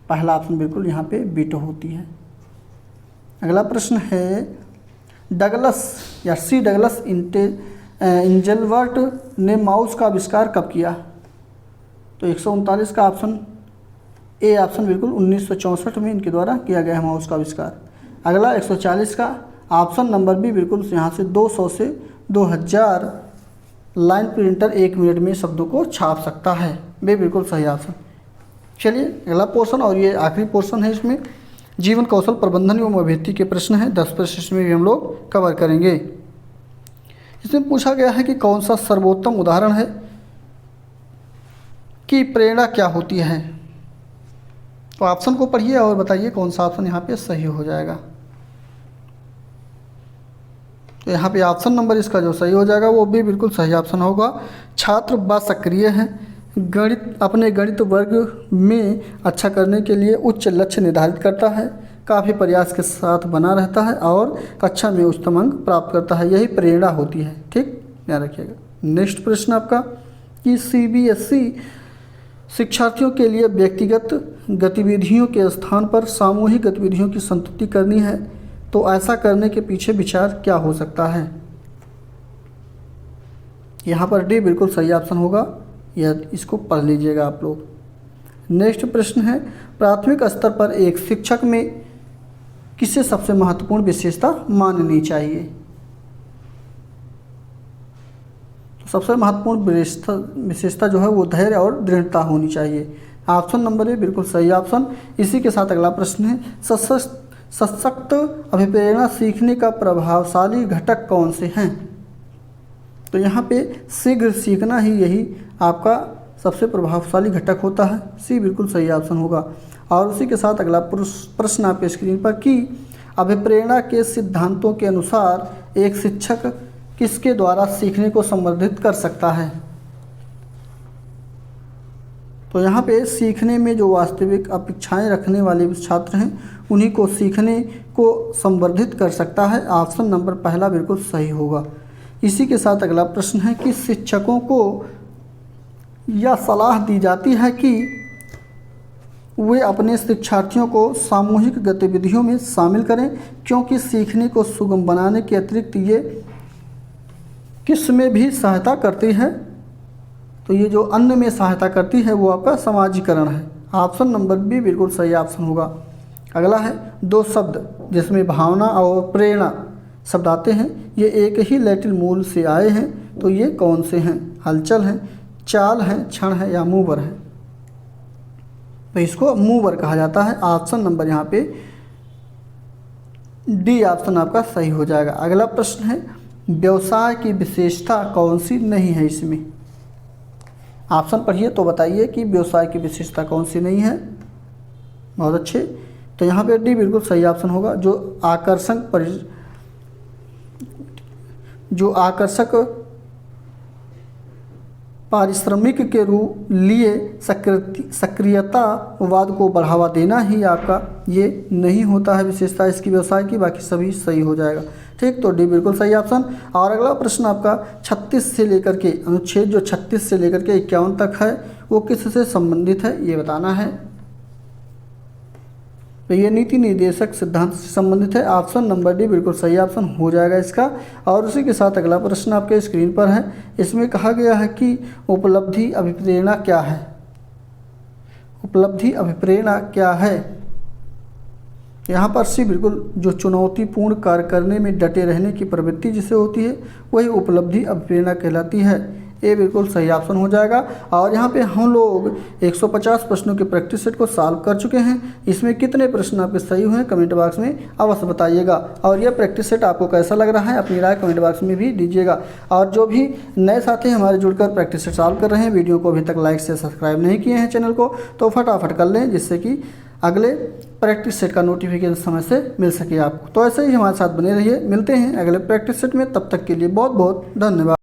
पहला ऑप्शन बिल्कुल यहाँ पे बीटो होती है। अगला प्रश्न है डगलस या सी डगलस इंजेलवर्ट ने माउस का आविष्कार कब किया। तो 139 का ऑप्शन ए ऑप्शन बिल्कुल 1964 में इनके द्वारा किया गया है माउस का आविष्कार। अगला 140 का ऑप्शन नंबर बी बिल्कुल यहाँ से 200 से 2000 लाइन प्रिंटर 1 मिनट में शब्दों को छाप सकता है। बे बिल्कुल सही ऑप्शन। चलिए अगला पोर्शन और ये आखिरी पोर्शन है, इसमें जीवन कौशल प्रबंधन एवं अभिव्यक्ति के प्रश्न हैं। 10 प्रश्न में भी हम लोग कवर करेंगे। इसमें पूछा गया है कि कौन सा सर्वोत्तम उदाहरण है कि प्रेरणा क्या होती है। तो ऑप्शन को पढ़िए और बताइए कौन सा ऑप्शन यहाँ पे सही हो जाएगा। तो यहाँ पे ऑप्शन नंबर इसका जो सही हो जाएगा वो भी बिल्कुल सही ऑप्शन होगा। छात्र व सक्रिय है, अपने गणित वर्ग में अच्छा करने के लिए उच्च लक्ष्य निर्धारित करता है, काफ़ी प्रयास के साथ बना रहता है और कक्षा में उच्चतम अंक प्राप्त करता है। यही प्रेरणा होती है। ठीक, ध्यान रखिएगा। नेक्स्ट प्रश्न आपका कि CBSE शिक्षार्थियों के लिए व्यक्तिगत गतिविधियों के स्थान पर सामूहिक गतिविधियों की संतुष्टि करनी है, तो ऐसा करने के पीछे विचार क्या हो सकता है। यहाँ पर डी बिल्कुल सही ऑप्शन होगा। यह इसको पढ़ लीजिएगा आप लोग। नेक्स्ट प्रश्न है प्राथमिक स्तर पर एक शिक्षक में किसे सबसे महत्वपूर्ण विशेषता माननी चाहिए। तो सबसे महत्वपूर्ण विशेषता जो है वो धैर्य और दृढ़ता होनी चाहिए। ऑप्शन नंबर ए बिल्कुल सही ऑप्शन। इसी के साथ अगला प्रश्न है सशक्त अभिप्रेरणा सीखने का प्रभावशाली घटक कौन से हैं। तो यहाँ पे शीघ्र सीखना ही यही आपका सबसे प्रभावशाली घटक होता है। सी बिल्कुल सही ऑप्शन होगा। और उसी के साथ अगला प्रश्न आपके स्क्रीन पर कि अभिप्रेरणा के सिद्धांतों के अनुसार एक शिक्षक किसके द्वारा सीखने को संवर्धित कर सकता है। तो यहाँ पे सीखने में जो वास्तविक अपेक्षाएं रखने वाले छात्र हैं उन्हीं को सीखने को संवर्धित कर सकता है। ऑप्शन नंबर पहला बिल्कुल सही होगा। इसी के साथ अगला प्रश्न है कि शिक्षकों को यह सलाह दी जाती है कि वे अपने शिक्षार्थियों को सामूहिक गतिविधियों में शामिल करें, क्योंकि सीखने को सुगम बनाने के अतिरिक्त ये किस में भी सहायता करती है। तो ये जो अन्य में सहायता करती है वो आपका समाजीकरण है। ऑप्शन नंबर बी बिल्कुल सही ऑप्शन होगा। अगला है दो शब्द जिसमें भावना और प्रेरणा शब्द आते हैं, ये एक ही लैटिन मूल से आए हैं, तो ये कौन से हैं। हलचल है, चाल है, क्षण है या मूवर है। तो इसको मूवर कहा जाता है। ऑप्शन नंबर यहाँ पे डी ऑप्शन आपका सही हो जाएगा। अगला प्रश्न है व्यवसाय की विशेषता कौन सी नहीं है इसमें। ऑप्शन पढ़िए तो बताइए कि व्यवसाय की विशेषता कौन सी नहीं है। बहुत अच्छे। तो यहाँ पे डी बिल्कुल सही ऑप्शन होगा। जो आकर्षक पारिश्रमिक के रूप लिए सक्रियतावाद को बढ़ावा देना ही आपका ये नहीं होता है विशेषता इसकी व्यवसाय की। बाकी सभी सही हो जाएगा। ठीक, तो डी बिल्कुल सही ऑप्शन। और अगला प्रश्न आपका 36 से लेकर के अनुच्छेद जो 36 से लेकर के 51 तक है वो किससे संबंधित है ये बताना है। तो ये नीति निर्देशक सिद्धांत से संबंधित है। ऑप्शन नंबर डी बिल्कुल सही ऑप्शन हो जाएगा इसका। और उसी के साथ अगला प्रश्न आपके स्क्रीन पर है। इसमें कहा गया है कि उपलब्धि अभिप्रेरणा क्या है। उपलब्धि अभिप्रेरणा क्या है। यहाँ पर सी बिल्कुल जो चुनौतीपूर्ण कार्य करने में डटे रहने की प्रवृत्ति जिसे होती है वही उपलब्धि अभिप्रेरणा कहलाती है। ए बिल्कुल सही ऑप्शन हो जाएगा। और यहाँ पे हम लोग 150 प्रश्नों के प्रैक्टिस सेट को सॉल्व कर चुके हैं। इसमें कितने प्रश्न आपके सही हुए हैं कमेंट बॉक्स में अवश्य बताइएगा। और यह प्रैक्टिस सेट आपको कैसा लग रहा है अपनी राय कमेंट बॉक्स में भी दीजिएगा। और जो भी नए साथी हमारे जुड़कर प्रैक्टिस सेट सॉल्व कर रहे हैं, वीडियो को अभी तक लाइक से सब्सक्राइब नहीं किए हैं चैनल को, तो फटाफट कर लें जिससे कि अगले प्रैक्टिस सेट का नोटिफिकेशन समय से मिल सके आपको। तो ऐसे ही हमारे साथ बने रहिए। मिलते हैं अगले प्रैक्टिस सेट में, तब तक के लिए बहुत बहुत धन्यवाद।